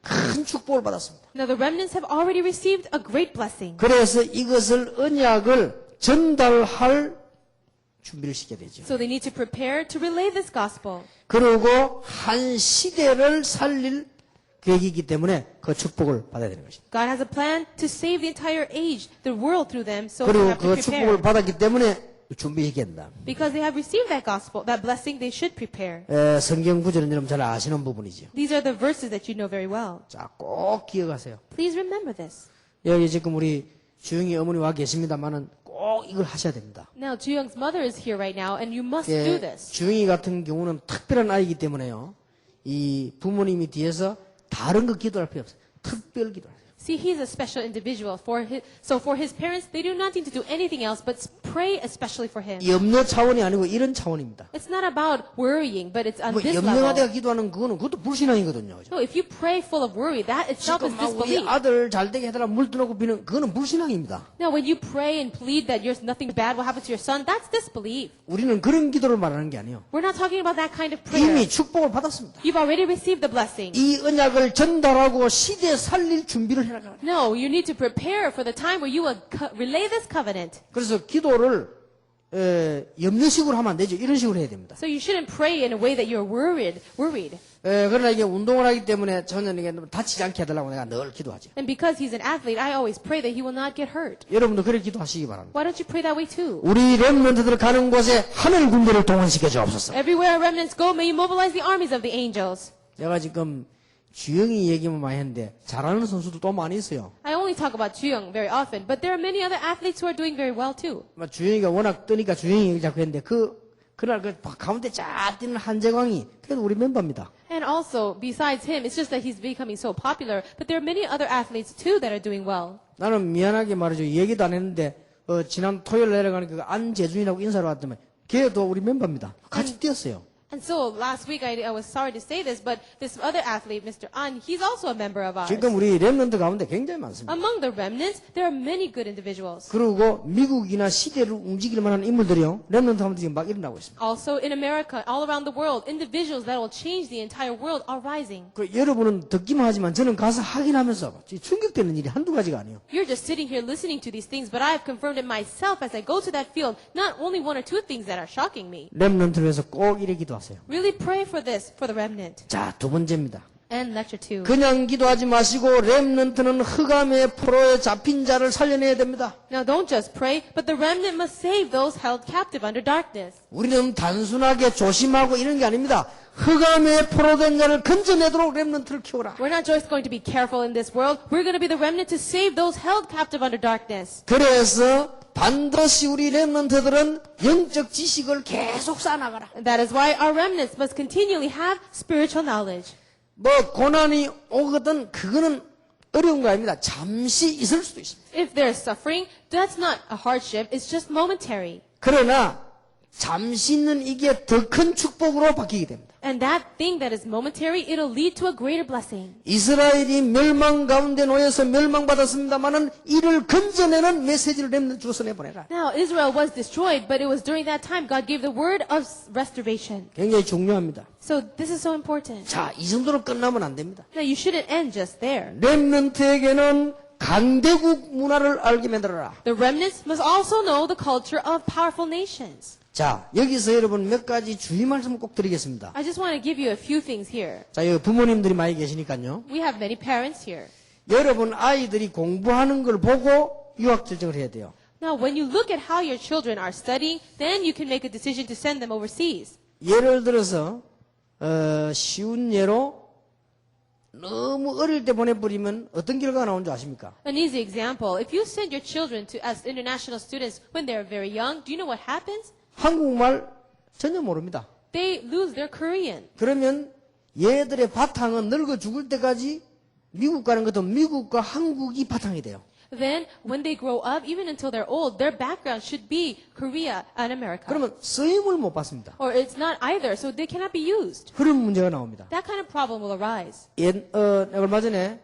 Speaker 1: 큰 축복을 받았습니다.
Speaker 2: Now the remnants have already received a great blessing.
Speaker 1: 그래서 이것을 언약을 전달할 준비를 시켜야 되죠.
Speaker 2: So they need to prepare to relay this gospel.
Speaker 1: 그리고 한 시대를 살릴 계획이기 때문에 그 축복을 받아야 되는 것입니다.
Speaker 2: God has a plan to save the entire age, the world through them, so they
Speaker 1: 그리고
Speaker 2: have to
Speaker 1: 그 축복을
Speaker 2: prepare.
Speaker 1: 받았기 때문에 준비시켜야 된다.
Speaker 2: Because they have received that gospel, that blessing, they should prepare.
Speaker 1: 성경 구절은 여러분 잘 아시는 부분이죠.
Speaker 2: These are the verses that you know very well.
Speaker 1: 자, 꼭 기억하세요.
Speaker 2: Please remember this.
Speaker 1: 여기 지금 우리 주영이 어머니 와 계십니다만은 꼭 이걸 하셔야 됩니다.
Speaker 2: Now, Ju-young's mother is here right now, and you must do this.
Speaker 1: 주영이 같은 경우는 특별한 아이기 때문에요. 이 부모님이 뒤에서 다른 거 기도할 필요 없어요. 특별 기도하세요.
Speaker 2: See, he's a special individual. So for his parents, they do not need to do anything else but pray especially for him.
Speaker 1: 염려 차원이 아니고 이런 차원입니다.
Speaker 2: It's not about worrying, but it's on
Speaker 1: 뭐
Speaker 2: this
Speaker 1: 염려하다가
Speaker 2: level.
Speaker 1: 기도하는 그것도 불신앙이거든요. 그죠?
Speaker 2: No, if you pray full of worry, that itself is
Speaker 1: 지금 막 우리
Speaker 2: disbelief.
Speaker 1: 아들 잘 되게 해달라 물 떠놓고 비는 그거는 불신앙입니다.
Speaker 2: Now, when you pray and plead that nothing bad will happen to your son, that's disbelief.
Speaker 1: 우리는 그런 기도를 말하는 게 아니에요.
Speaker 2: We're not talking about that kind of prayer.
Speaker 1: 이미 축복을 받았습니다.
Speaker 2: You've already received the blessing.
Speaker 1: 이 언약을 전달하고 시대 살릴 준비를 해나가라.
Speaker 2: No, you need to prepare for the time where you will relay this covenant.
Speaker 1: 그래서 기도를 염려식으로 하면 안 되죠. 이런 식으로 해야 됩니다.
Speaker 2: So you shouldn't pray in a way that you're worried.
Speaker 1: 그러나 이게 운동을 하기 때문에 저는 이게 다치지 않게 해달라고 내가 늘 기도하죠.
Speaker 2: And because he's an athlete, I always pray that he will not get hurt.
Speaker 1: 여러분도 그렇게 기도하시기 바랍니다.
Speaker 2: Why don't you pray that way too?
Speaker 1: 우리 렘넌트들 가는 곳에 하늘 군대를 동원시켜 주옵소서.
Speaker 2: Everywhere our remnants go, may you mobilize the armies of the angels.
Speaker 1: 내가 지금 주영이 얘기만 많이 했는데 잘하는 선수도 또 많이 있어요.
Speaker 2: I only talk about Ju-young very often, but there are many other athletes who are doing very well too.
Speaker 1: 주영이가 워낙 뜨니까 주영이 얘기 자꾸 했는데 그날 그 가운데 쫙 뛰는 한재광이 그래도 우리 멤버입니다.
Speaker 2: And also, besides him, it's just that he's becoming so popular, but there are many other athletes too that are doing well.
Speaker 1: 나는 미안하게 말이죠. 얘기도 안 했는데 지난 토요일 내려가는 그 안재준이라고 인사를 왔더니 걔도 우리 멤버입니다. 같이 뛰었어요.
Speaker 2: And so last week, I was sorry to say this, but this other athlete, Mr. An, he's also a member of ours.
Speaker 1: 지금 우리 렘넌트 가운데 굉장히 많습니다.
Speaker 2: Among the remnants, there are many good individuals.
Speaker 1: 그리고 미국이나 시대를 움직일 만한 인물들이요. 렘넌트 가운데 지금 막 일어나고 있습니다.
Speaker 2: Also in America, all around the world, individuals that will change the entire world are rising.
Speaker 1: 그 여러분은 듣기만 하지만 저는 가서 확인하면서 충격되는 일이 한두 가지가 아니에요.
Speaker 2: You're just sitting here listening to these things, but I have confirmed it myself as I go to that field, not only one or two things that are shocking me.
Speaker 1: 렘넌트를 위해서 꼭 이래 기도하세요.
Speaker 2: Really pray for this, for the remnant.
Speaker 1: 자, 두 번째입니다.
Speaker 2: And lecture 2.
Speaker 1: 그냥 기도하지 마시고 렘넌트는 흑암의 포로에 잡힌 자를 살려내야 됩니다.
Speaker 2: Now don't just pray, but the remnant must save those held captive under darkness.
Speaker 1: 우리는 단순하게 조심하고 이런 게 아닙니다. 흑암의 포로된 자를 건져내도록 렘넌트를 키워라.
Speaker 2: We're not just going to be careful in this world. We're going to be the remnant to save those held captive under darkness.
Speaker 1: 그래서 반드시 우리 렘넌트들은 영적 지식을 계속 쌓아나가라.
Speaker 2: And that is why our remnants must continually have spiritual knowledge.
Speaker 1: 뭐 고난이 오거든 그거는 어려운 거 아닙니다. 잠시 있을 수도 있습니다.
Speaker 2: If there's suffering, that's not a hardship. It's just momentary.
Speaker 1: 그러나 잠시 있는 이게 더 큰 축복으로 바뀌게 됩니다.
Speaker 2: And that thing that is momentary, it'll lead to a greater blessing.
Speaker 1: 이스라엘이 멸망 가운데 놓여서 멸망받았습니다마는 이를 건져내는 메시지를 렘넌트로서 내보내라.
Speaker 2: Now, Israel was destroyed, but it was during that time God gave the word of restoration.
Speaker 1: 굉장히 중요합니다.
Speaker 2: So this is so important.
Speaker 1: 자, 이 정도로 끝나면 안 됩니다.
Speaker 2: Now, you shouldn't end just there.
Speaker 1: 렘넌트에게는 강대국 문화를 알게 만들어라.
Speaker 2: The remnants must also know the culture of powerful nations.
Speaker 1: 자, 여기서 여러분 몇 가지 주의 말씀을 꼭 드리겠습니다.
Speaker 2: I just want to give you a few things here.
Speaker 1: 자, 여기 부모님들이 많이 계시니까요.
Speaker 2: We have many parents here.
Speaker 1: 여러분 아이들이 공부하는 걸 보고 유학 결정을 해야 돼요.
Speaker 2: Now, when you look at how your children are studying, then you can make a decision to send them overseas.
Speaker 1: 예를 들어서 쉬운 예로 너무 어릴 때 보내버리면 어떤 결과가 나온 줄 아십니까?
Speaker 2: An easy example, if you send your children to as international students when they're very young, do you know what happens?
Speaker 1: 한국말 전혀 모릅니다.
Speaker 2: They lose their Korean.
Speaker 1: 그러면 얘들의 바탕은 늙어 죽을 때까지 미국 가는 것도 미국과 한국이 바탕이 돼요.
Speaker 2: Then, when they grow up, even until they're old, their background should be Korea and America.
Speaker 1: 그러면 쓰임을 못 받습니다.
Speaker 2: Or it's not either, so they cannot be used.
Speaker 1: 그런 문제가 나옵니다.
Speaker 2: That kind of problem will arise.
Speaker 1: 내가 얼마 전에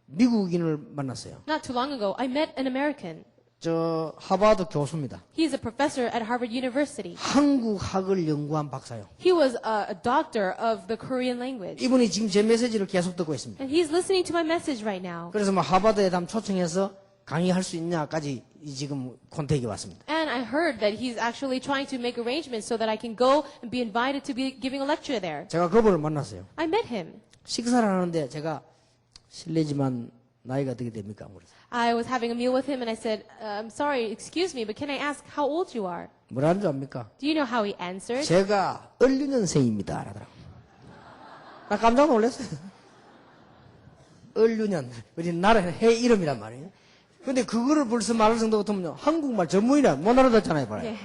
Speaker 1: 미국인을 만났어요.
Speaker 2: Not too long ago, I met an American.
Speaker 1: 저 하버드 교수입니다.
Speaker 2: He is a professor at Harvard University.
Speaker 1: 한국학을 연구한 박사요.
Speaker 2: He was a doctor of the Korean language.
Speaker 1: 이분이 지금 제 메시지를 계속 듣고 있습니다.
Speaker 2: And he's listening to my message right now.
Speaker 1: 그래서 뭐 하버드에 담 초청해서 강의할 수 있냐까지 지금 컨택이 왔습니다.
Speaker 2: And I heard that he's actually trying to make arrangements so that I can go and be invited to be giving a lecture there.
Speaker 1: 제가 그분을 만났어요.
Speaker 2: I met him.
Speaker 1: 식사를 하는데 제가 실례지만 나이가 어떻게 됩니까? 그래서
Speaker 2: I was having a meal with him and I said, I'm sorry, excuse me, but can I ask how old you are?
Speaker 1: 뭐라는 줄 압니까?
Speaker 2: Do you know how he answered?
Speaker 1: 제가 얼류년생입니다. 라더라고. 나 깜짝 놀랐어요. 얼류년. 우리 나라 해 이름이란 말이에요. 근데 그거를 벌써 말할 정도 같으면 한국말 전문이라 못 알아듣잖아요. 봐요.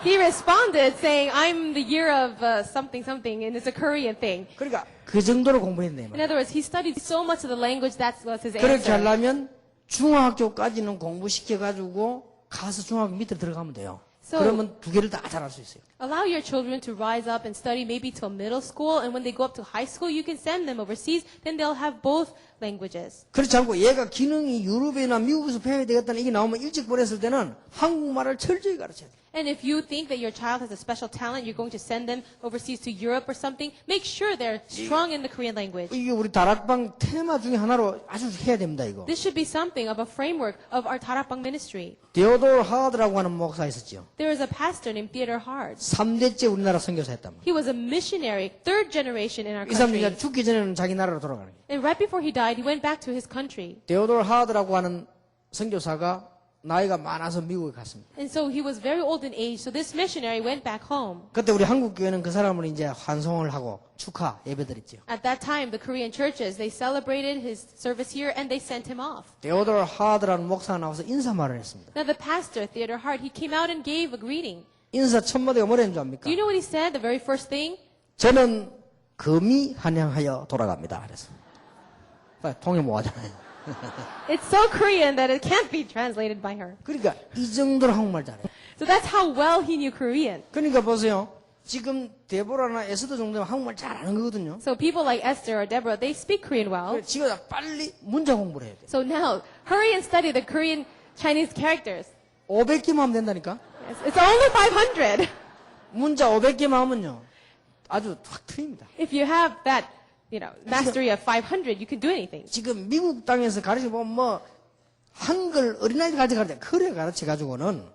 Speaker 2: He responded saying, I'm the year of something something, and it's a Korean thing.
Speaker 1: 그러니까 그 정도로 공부했네.
Speaker 2: In other words, he studied so much of the language, that was his
Speaker 1: 그렇게
Speaker 2: answer.
Speaker 1: 하려면 중학교까지는 공부시켜가지고 가서 중학교 밑에 들어가면 돼요.
Speaker 2: So-
Speaker 1: 그러면 두 개를 다 잘할 수 있어요.
Speaker 2: Allow your children to rise up and study maybe till middle school, and when they go up to high school, you can send them overseas, then they'll have both languages.
Speaker 1: 그렇지 않고 얘가 기능이 유럽이나 미국에서 배워야 되겠다는 이게 나오면 일찍 보냈을 때는 한국말을 철저히 가르쳐야 돼요.
Speaker 2: And if you think that your child has a special talent, you're going to send them overseas to Europe or something, make sure they're strong in the Korean language.
Speaker 1: 이게 우리 다락방 테마 중에 하나로 아주 해야 됩니다, 이거.
Speaker 2: This should be something of a framework of our Tarapang ministry.
Speaker 1: 데오돌 하드라고 하는 목사 있었죠.
Speaker 2: There is a pastor named Theodore Hard.
Speaker 1: 3대째 우리나라 선교사 했단 말이에요.
Speaker 2: He was a missionary, third generation in our
Speaker 1: 이 사람이
Speaker 2: country.
Speaker 1: 이제 죽기 전에는 자기 나라로 돌아가는 거예요.
Speaker 2: And right before he died, he went back to his country.
Speaker 1: 데오돌 하드라고 하는 선교사가 나이가 많아서 미국에 갔습니다.
Speaker 2: And so he was very old in age, so this missionary went back home.
Speaker 1: 그때 우리 한국 교회는 그 사람을 이제 환송을 하고 축하 예배드렸죠.
Speaker 2: At that time, the Korean churches, they celebrated his service here and they sent him off.
Speaker 1: 데오돌 하드라는 목사가 나와서 인사말을 했습니다.
Speaker 2: Now the pastor, Theodore Hart, he came out and gave a greeting.
Speaker 1: 인사 첫 마디가 뭐라는 줄 압니까?
Speaker 2: Do you know what he said, the very first thing?
Speaker 1: 저는 금이 한양하여 돌아갑니다. 그래서 통일 못 하잖아요.
Speaker 2: It's so Korean that it can't be translated by her.
Speaker 1: 그러니까 이 정도로 한국말 잘해요.
Speaker 2: So that's how well he knew Korean.
Speaker 1: 그러니까 보세요. 지금 데보라나 에스더 정도면 한국말 잘하는 거거든요.
Speaker 2: So people like Esther or Deborah, they speak Korean well.
Speaker 1: 지금 빨리 문자 공부를 해야 돼.
Speaker 2: So now, hurry and study the Korean Chinese characters.
Speaker 1: 500개만 하면 된다니까.
Speaker 2: Yes, it's only 500.
Speaker 1: 문자 500개만 하면요. 아주 확 트입니다.
Speaker 2: If you have that, mastery of 500, you can do anything.
Speaker 1: 지금 미국 땅에서 가르쳐보면 뭐 한글 어린아이들 가르쳐 그래 가르쳐가지고는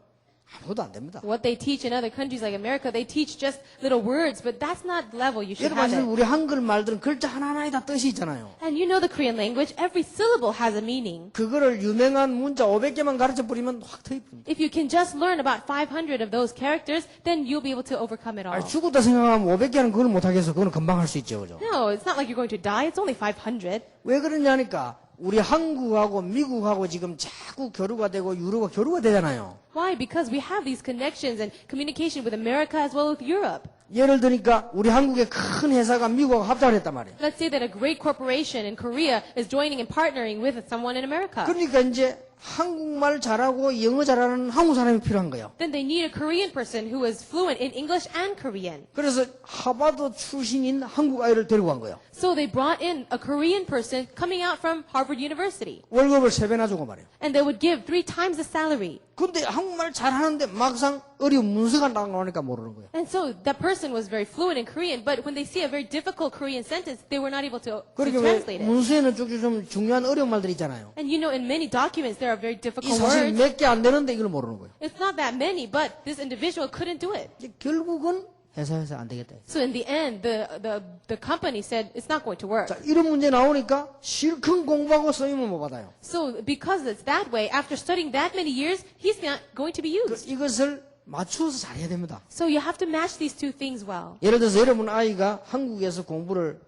Speaker 1: 아무것도 안 됩니다.
Speaker 2: What they teach in other countries like America, they teach just little words, but that's not the level you should
Speaker 1: 여러분
Speaker 2: have
Speaker 1: 아시는
Speaker 2: it.
Speaker 1: 우리 한글 말들은 글자 하나하나에 다 뜻이 있잖아요.
Speaker 2: And you know the Korean language, every syllable has a meaning.
Speaker 1: 그거를 유명한 문자 500개만 가르쳐 버리면 확 트입니다.
Speaker 2: If you can just learn about 500 of those characters, then you'll be able to overcome it all.
Speaker 1: 아니, 죽었다 생각하면 500개는 그걸 못하겠어. 그거는 금방 할 수 있죠. 그죠?
Speaker 2: No, it's not like you're going to die. It's only 500.
Speaker 1: 왜 그러냐니까 우리 한국하고 미국하고 지금 자꾸 교류가 되고 유럽과 교류가 되잖아요.
Speaker 2: Why? Because we have these connections and communication with America as well as Europe.
Speaker 1: 예를 드니까 우리 한국의 큰 회사가 미국하고 합작을 했단 말이에요.
Speaker 2: Let's say that a great corporation in Korea is joining and partnering with someone in America.
Speaker 1: 그러니까 이제 한국말 잘하고 영어 잘하는 한국 사람이 필요한 거예요.
Speaker 2: Then they need a Korean person who is fluent in English and Korean.
Speaker 1: 그래서 하버드 출신인 한국 아이를 데리고 간 거예요.
Speaker 2: So they brought in a Korean person coming out from Harvard University.
Speaker 1: 월급을 3배나 주고 말이에요.
Speaker 2: And they would give 3 times the salary.
Speaker 1: 근데 한국말 잘하는데 막상 어려운 문서가 나오니까 모르는 거예요.
Speaker 2: And so that person was very fluent in Korean, but when they see a very difficult Korean sentence, they were not able to
Speaker 1: 그러니까 왜
Speaker 2: translate it.
Speaker 1: 문서에는 쭉쭉 좀 중요한 어려운 말들이 있잖아요.
Speaker 2: And you know, in many documents, there are very
Speaker 1: 이
Speaker 2: difficult
Speaker 1: 사실
Speaker 2: words.
Speaker 1: 몇 개 안 되는데 이걸 모르는 거예요.
Speaker 2: It's not that many, but this individual couldn't do it.
Speaker 1: 이제 결국은 회사에서 안 되겠다.
Speaker 2: So in the end, the company said it's not going to work.
Speaker 1: 자, 이런 문제 나오니까 실컷 공부하고 쓰임을 못 받아요.
Speaker 2: So because it's that way, after studying that many years, he's not going to be used.
Speaker 1: 이것을 맞추어서 잘해야 됩니다.
Speaker 2: So you have to match these two things well.
Speaker 1: 예를 들어서 여러분 아이가 한국에서 공부를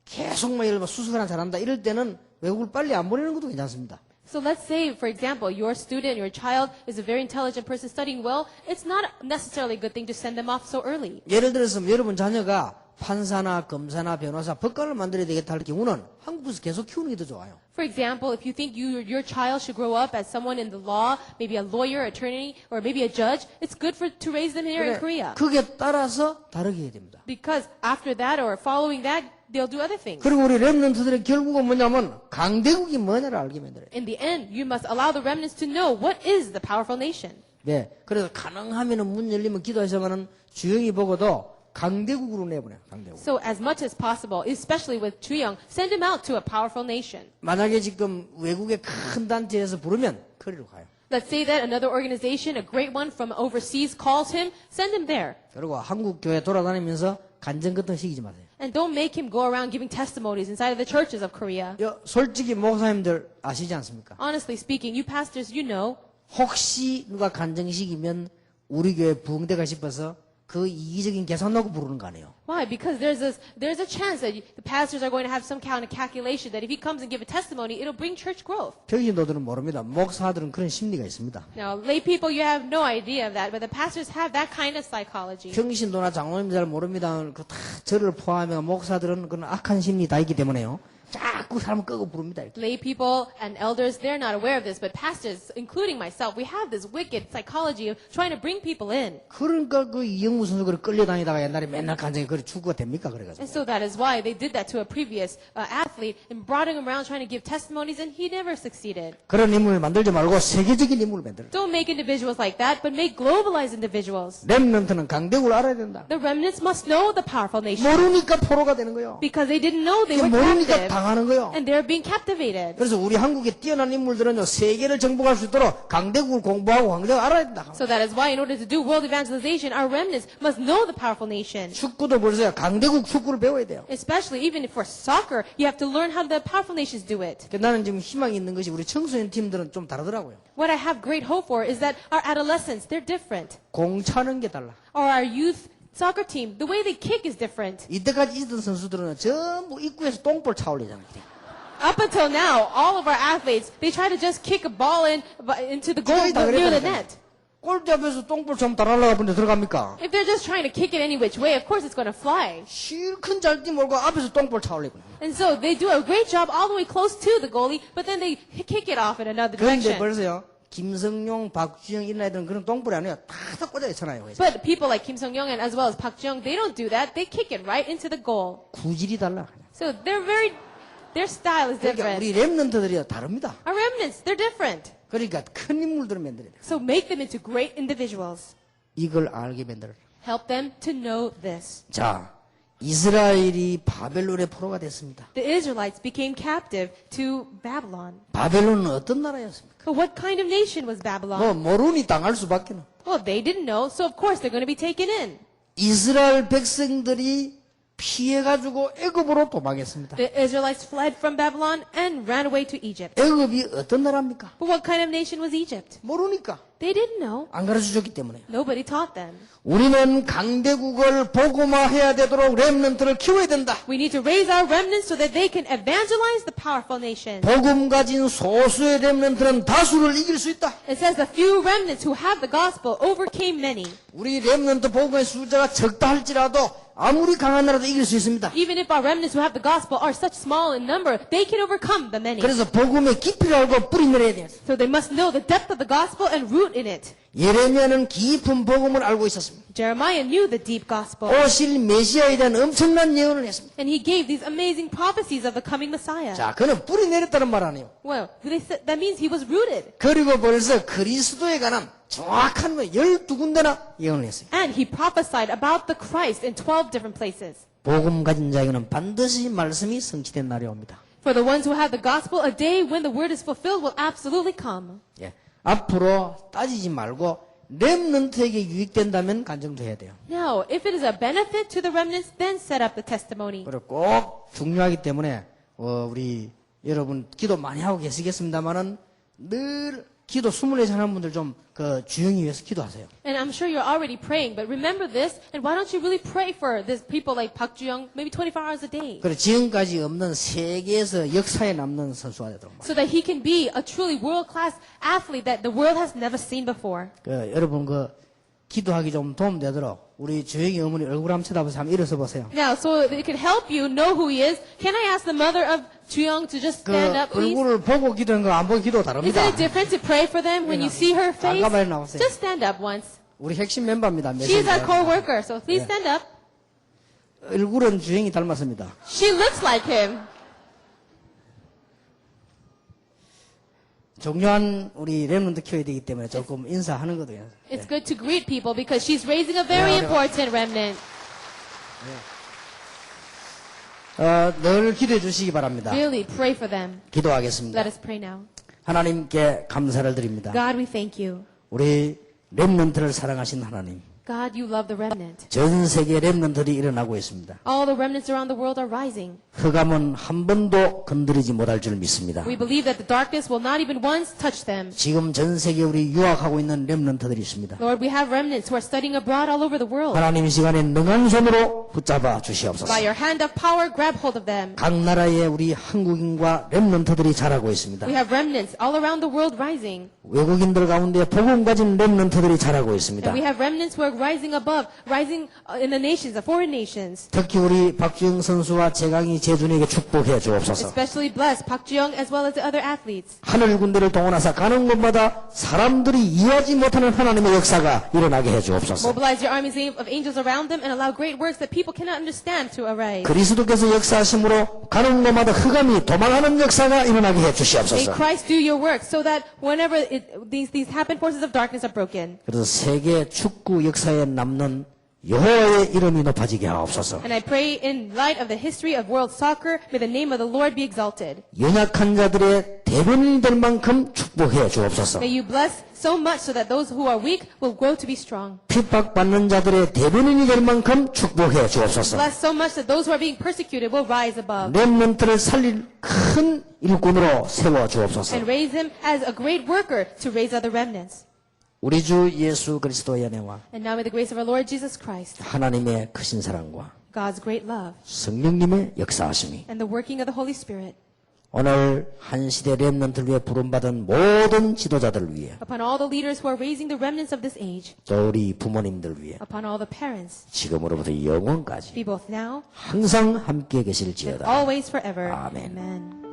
Speaker 1: 계속 막 예를 들어 수술을 잘한다 이럴 때는 외국을 빨리 안 보내는 것도 괜찮습니다.
Speaker 2: So let's say, for example, your student, your child is a very intelligent person studying well. It's not necessarily a good thing to send them off so early.
Speaker 1: 예를 들어서 여러분 자녀가 판사나 검사나 변호사, 법관을 만들어야 되겠다 할 경우는 한국에서 계속 키우는 게 더 좋아요.
Speaker 2: For example, if you think your child should grow up as someone in the law, maybe a lawyer, attorney, or maybe a judge, it's good to raise them here in Korea.
Speaker 1: 그게 따라서 다르게 해야 됩니다.
Speaker 2: Because after that or following that, they'll do other things.
Speaker 1: 그리고 우리 렘넌트들의 결국은 뭐냐면 강대국이 뭐냐를 알게 만들어요.
Speaker 2: In the end, you must allow the remnants to know what is the powerful nation.
Speaker 1: 네. 그래서 가능하면은 문 열리면 기도하시면은 주영이 보고도 강대국으로 내보내요. 강대국.
Speaker 2: So as much as possible, especially with Chuyang, send him out to a powerful nation.
Speaker 1: 만약에 지금 외국의 큰 단체에서 부르면 거리로 가요.
Speaker 2: Let's say that another organization, a great one from overseas, calls him, send him there.
Speaker 1: 그리고 한국 교회 돌아다니면서 간증 같은 거 시키지 마세요.
Speaker 2: And don't make him go around giving testimonies inside of the churches of Korea.
Speaker 1: 솔직히 목사님들 아시지 않습니까?
Speaker 2: Honestly speaking, you pastors, you know,
Speaker 1: 혹시 누가 간증식이면 우리 교회 부흥대가 싶어서 그 이기적인 계산 놓고 부르는 거 아니에요.
Speaker 2: why? Because there's a chance that the pastors are going to have some kind of calculation that if he comes and give a testimony, it'll bring church growth.
Speaker 1: 평신도들은 모릅니다. 목사들은 그런 심리가 있습니다.
Speaker 2: Now, lay people, you have no idea of that, but the pastors have that kind of psychology.
Speaker 1: 평신도나 장로님 잘 모릅니다. 그 다 저를 포함해 목사들은 그런 악한 심리 다 있기 때문에요. 자꾸 사람을 끄고 부릅니다. 이렇게.
Speaker 2: Lay people and elders, they're not aware of this, but pastors, including myself, we have this wicked psychology of trying to bring people in.
Speaker 1: 그러니까 그 이영무 선수 그걸 끌려다니다가 옛날에 맨날 간증이 그래 축구가 됩니까? 그래가지고.
Speaker 2: And so that is why they did that to a previous athlete and brought him around trying to give testimonies, and he never succeeded.
Speaker 1: 그런 인물을 만들지 말고 세계적인 인물을 만들어.
Speaker 2: Don't make individuals like that, but make globalized individuals.
Speaker 1: 렘넌트는 강대국을 알아야 된다.
Speaker 2: The remnants must know the powerful nation
Speaker 1: 모르니까 포로가 되는 거예요.
Speaker 2: because they didn't know they were
Speaker 1: 모르니까
Speaker 2: captive
Speaker 1: 당하는 거예요.
Speaker 2: and they're being captivated.
Speaker 1: 그래서 우리 한국의 뛰어난 인물들은요 세계를 정복할 수 있도록 강대국을 공부하고 강대국을 알아야 된다.
Speaker 2: So that is why in order to do world evangelization, our remnants must know the powerful nation.
Speaker 1: 축구도 보세요. 강대국 축구를 배워야 돼요.
Speaker 2: Especially even for soccer, you have to learn how the powerful nations do it.
Speaker 1: 나는 지금 희망이 있는 것이 우리 청소년 팀들은 좀 다르더라고요.
Speaker 2: What I have great hope for is that our adolescents, they're different.
Speaker 1: 공 차는 게 달라.
Speaker 2: Or our youth soccer team, the way they kick is different.
Speaker 1: 이때까지 있던 선수들은 전부 입구에서 똥볼 차올리잖아요.
Speaker 2: Up until now, all of our athletes, they try to just kick a ball into the goal near the net.
Speaker 1: 골대 앞에서 똥볼 좀 달아올라가 본데 들어갑니까?
Speaker 2: If they're just trying to kick it any which way, of course it's going to fly.
Speaker 1: 실컷 잘 뛰몰고 앞에서 똥볼 차올리고.
Speaker 2: And so they do a great job all the way close to the goalie, but then they kick it off in another
Speaker 1: 그런데
Speaker 2: direction.
Speaker 1: 벌써요. 김성용, 박주영 이런 애들은 그런 똥볼이 아니에요. 다 꽂아 있잖아요.
Speaker 2: But people like Kim Sung-young and as well as Park Ji-young, they don't do that. They kick it right into the goal.
Speaker 1: 구질이 달라.
Speaker 2: So their style is
Speaker 1: 그러니까
Speaker 2: different.
Speaker 1: 우리 렘넌트들이 다릅니다.
Speaker 2: Our remnants, they're different.
Speaker 1: 그러니까 큰 인물들을 만들어야 돼요.
Speaker 2: So make them into great individuals.
Speaker 1: 이걸 알게 만들어요.
Speaker 2: Help them to know this.
Speaker 1: 자, 이스라엘이 바벨론의 포로가 됐습니다.
Speaker 2: The Israelites became captive to Babylon.
Speaker 1: 바벨론은 어떤 나라였습니까?
Speaker 2: But what kind of nation was Babylon?
Speaker 1: 모르니 당할 수밖에 없는.
Speaker 2: Well, they didn't know, so of course they're going to be taken in.
Speaker 1: 이스라엘 백성들이 피해가지고 애굽으로 도망했습니다.
Speaker 2: The Israelites fled from Babylon and ran away to Egypt.
Speaker 1: 애굽이 어떤 나라입니까?
Speaker 2: But what kind of nation was Egypt?
Speaker 1: 모르니까.
Speaker 2: They didn't know.
Speaker 1: 안 가르쳐줬기 때문에.
Speaker 2: Nobody taught them.
Speaker 1: 우리는 강대국을 복음화해야 되도록 렘넌트를 키워야 된다.
Speaker 2: We need to raise our remnants so that they can evangelize the powerful nation.
Speaker 1: 복음 가진 소수의 렘넌트는 다수를 이길 수 있다.
Speaker 2: It says the few remnants who have the gospel overcame many.
Speaker 1: 우리 렘넌트 복음의 숫자가 적다 할지라도 아무리 강한 나라도 이길 수 있습니다.
Speaker 2: Even if our remnants who have the gospel are such small in number, they can overcome the many.
Speaker 1: 그래서 복음의 깊이를 알고 뿌리 내려야 돼요.
Speaker 2: So they must know the depth of the gospel and root in it.
Speaker 1: 예레미야는 깊은 복음을 알고 있었습니다.
Speaker 2: Jeremiah knew the deep gospel.
Speaker 1: 오실 메시아에 대한 엄청난 예언을 했습니다.
Speaker 2: And he gave these amazing prophecies of the coming Messiah.
Speaker 1: 자, 그는 뿌리 내렸다는 말 아니에요.
Speaker 2: Well, that means he was rooted.
Speaker 1: 그리고 벌써 그리스도에 관한 정확한 거 12군데나 예언을 했어요.
Speaker 2: And he prophesied about the Christ in 12 different places.
Speaker 1: 복음 가진 자에게는 반드시 말씀이 성취된 날이 옵니다.
Speaker 2: For the ones who have the gospel, a day when the word is fulfilled will absolutely come.
Speaker 1: 예. 앞으로 따지지 말고 렘넌트에게 유익된다면 간증도 해야 돼요.
Speaker 2: Now, if it is a benefit to the remnants, then set up the testimony.
Speaker 1: 그리고 꼭 중요하기 때문에 우리 여러분 기도 많이 하고 계시겠습니다만은 늘 기도 24시간 하는 분들 좀 그 주영이 위해서 기도하세요.
Speaker 2: And I'm sure you're already praying, but remember this, and why don't you really pray for these people like Park Ji-young, maybe 24 hours a day,
Speaker 1: 그리고 지금까지 없는 세계에서 역사에 남는 선수가 되도록.
Speaker 2: so that he can be a truly world-class athlete that the world has never seen before.
Speaker 1: 여러분 기도하기 좀 도움되도록 우리 주영이 어머니 얼굴 한번 쳐다보세요. 한번 일어서 보세요.
Speaker 2: Now, so that it could help you know who he is, can I ask the mother of Ji-young to just stand up, please?
Speaker 1: 얼굴을 보고 기도하는 거 안 보고 기도
Speaker 2: Isn't
Speaker 1: 다릅니다.
Speaker 2: it different to pray for them when you see her face?
Speaker 1: 잠깐만요, 나오세요.
Speaker 2: Just stand up once.
Speaker 1: 우리 핵심 멤버입니다.
Speaker 2: She's our
Speaker 1: 메신저.
Speaker 2: co-worker, so please
Speaker 1: Yeah.
Speaker 2: stand up.
Speaker 1: 얼굴은 주행이 닮았습니다.
Speaker 2: She looks like him.
Speaker 1: 중요한 우리 렘넌트 키워야 되기 때문에 조금 인사하는 것도
Speaker 2: It's good to greet people because she's raising a very important remnant.
Speaker 1: 늘 기도해 주시기 바랍니다.
Speaker 2: Really, pray for them.
Speaker 1: 기도하겠습니다.
Speaker 2: Let us pray now.
Speaker 1: 하나님께 감사를 드립니다.
Speaker 2: God, we thank you.
Speaker 1: 우리 렘넌트를 사랑하신 하나님.
Speaker 2: God, you love the remnant.
Speaker 1: 전 세계 렘넌트들이 일어나고 있습니다.
Speaker 2: All the remnants around the world are rising.
Speaker 1: 흑암은 한 번도 건드리지 못할 줄 믿습니다.
Speaker 2: We believe that the darkness will not even once touch them.
Speaker 1: 지금 전 세계 우리 유학하고 있는 렘넌트들이 있습니다.
Speaker 2: Lord, we have remnants who are studying abroad all over the world.
Speaker 1: 하나님 이 시간에 능한 손으로 붙잡아 주시옵소서.
Speaker 2: By your hand of power, grab hold of them.
Speaker 1: 각 나라에 우리 한국인과 렘넌트들이 자라고 있습니다.
Speaker 2: We have remnants all around the world rising.
Speaker 1: 외국인들 가운데 복음 가진 렘넌트들이 자라고 있습니다.
Speaker 2: And we have remnants who are rising above, rising in the nations, the foreign nations.
Speaker 1: 특히 우리 박주영 선수와 재강이 재준에게 축복해 주옵소서.
Speaker 2: Especially bless Park Ji-young as well as the other athletes.
Speaker 1: 하늘 군대를 동원하사 가는 곳마다 사람들이 이해하지 못하는 하나님의 역사가 일어나게 해 주옵소서.
Speaker 2: Mobilize your armies of angels around them and allow great works that people cannot understand to arise.
Speaker 1: 그리스도께서 역사하심으로 가는 곳마다 흑암이 도망하는 역사가 일어나게 해
Speaker 2: May
Speaker 1: 주시옵소서.
Speaker 2: Christ do your work so that whenever these happen, forces of darkness are broken.
Speaker 1: 그래서 세계 축구 역사에 남는 여호와의 이름이 높아지게 하옵소서.
Speaker 2: And I pray in light of the history of world soccer, may the name of the Lord be exalted.
Speaker 1: 연약한 자들의 대변인이 될 만큼 축복해 주옵소서.
Speaker 2: May you bless so much so that those who are weak will grow to be strong.
Speaker 1: 핍박받는 자들의 대변인이 될 만큼 축복해 주옵소서.
Speaker 2: Bless so much that those who are being persecuted will rise above.
Speaker 1: 렘넌트를 살릴 큰 일꾼으로 세워 주옵소서.
Speaker 2: And raise him as a great worker to raise other remnants.
Speaker 1: 우리 주 예수 그리스도의 은혜와
Speaker 2: And now may the grace of our Lord Jesus Christ,
Speaker 1: 하나님의 크신 사랑과
Speaker 2: God's great love,
Speaker 1: 성령님의 역사하심이
Speaker 2: and the working of the Holy Spirit
Speaker 1: 오늘 한 시대 렘넌트를 위해 부름받은 모든 지도자들을 위해
Speaker 2: upon all the leaders who are raising the remnants of this age,
Speaker 1: 또 우리 부모님들 위해
Speaker 2: upon all the parents,
Speaker 1: 지금으로부터 영원까지
Speaker 2: be both now
Speaker 1: 항상 함께
Speaker 2: and
Speaker 1: 계실지어다.
Speaker 2: always forever.
Speaker 1: Amen.
Speaker 2: Amen.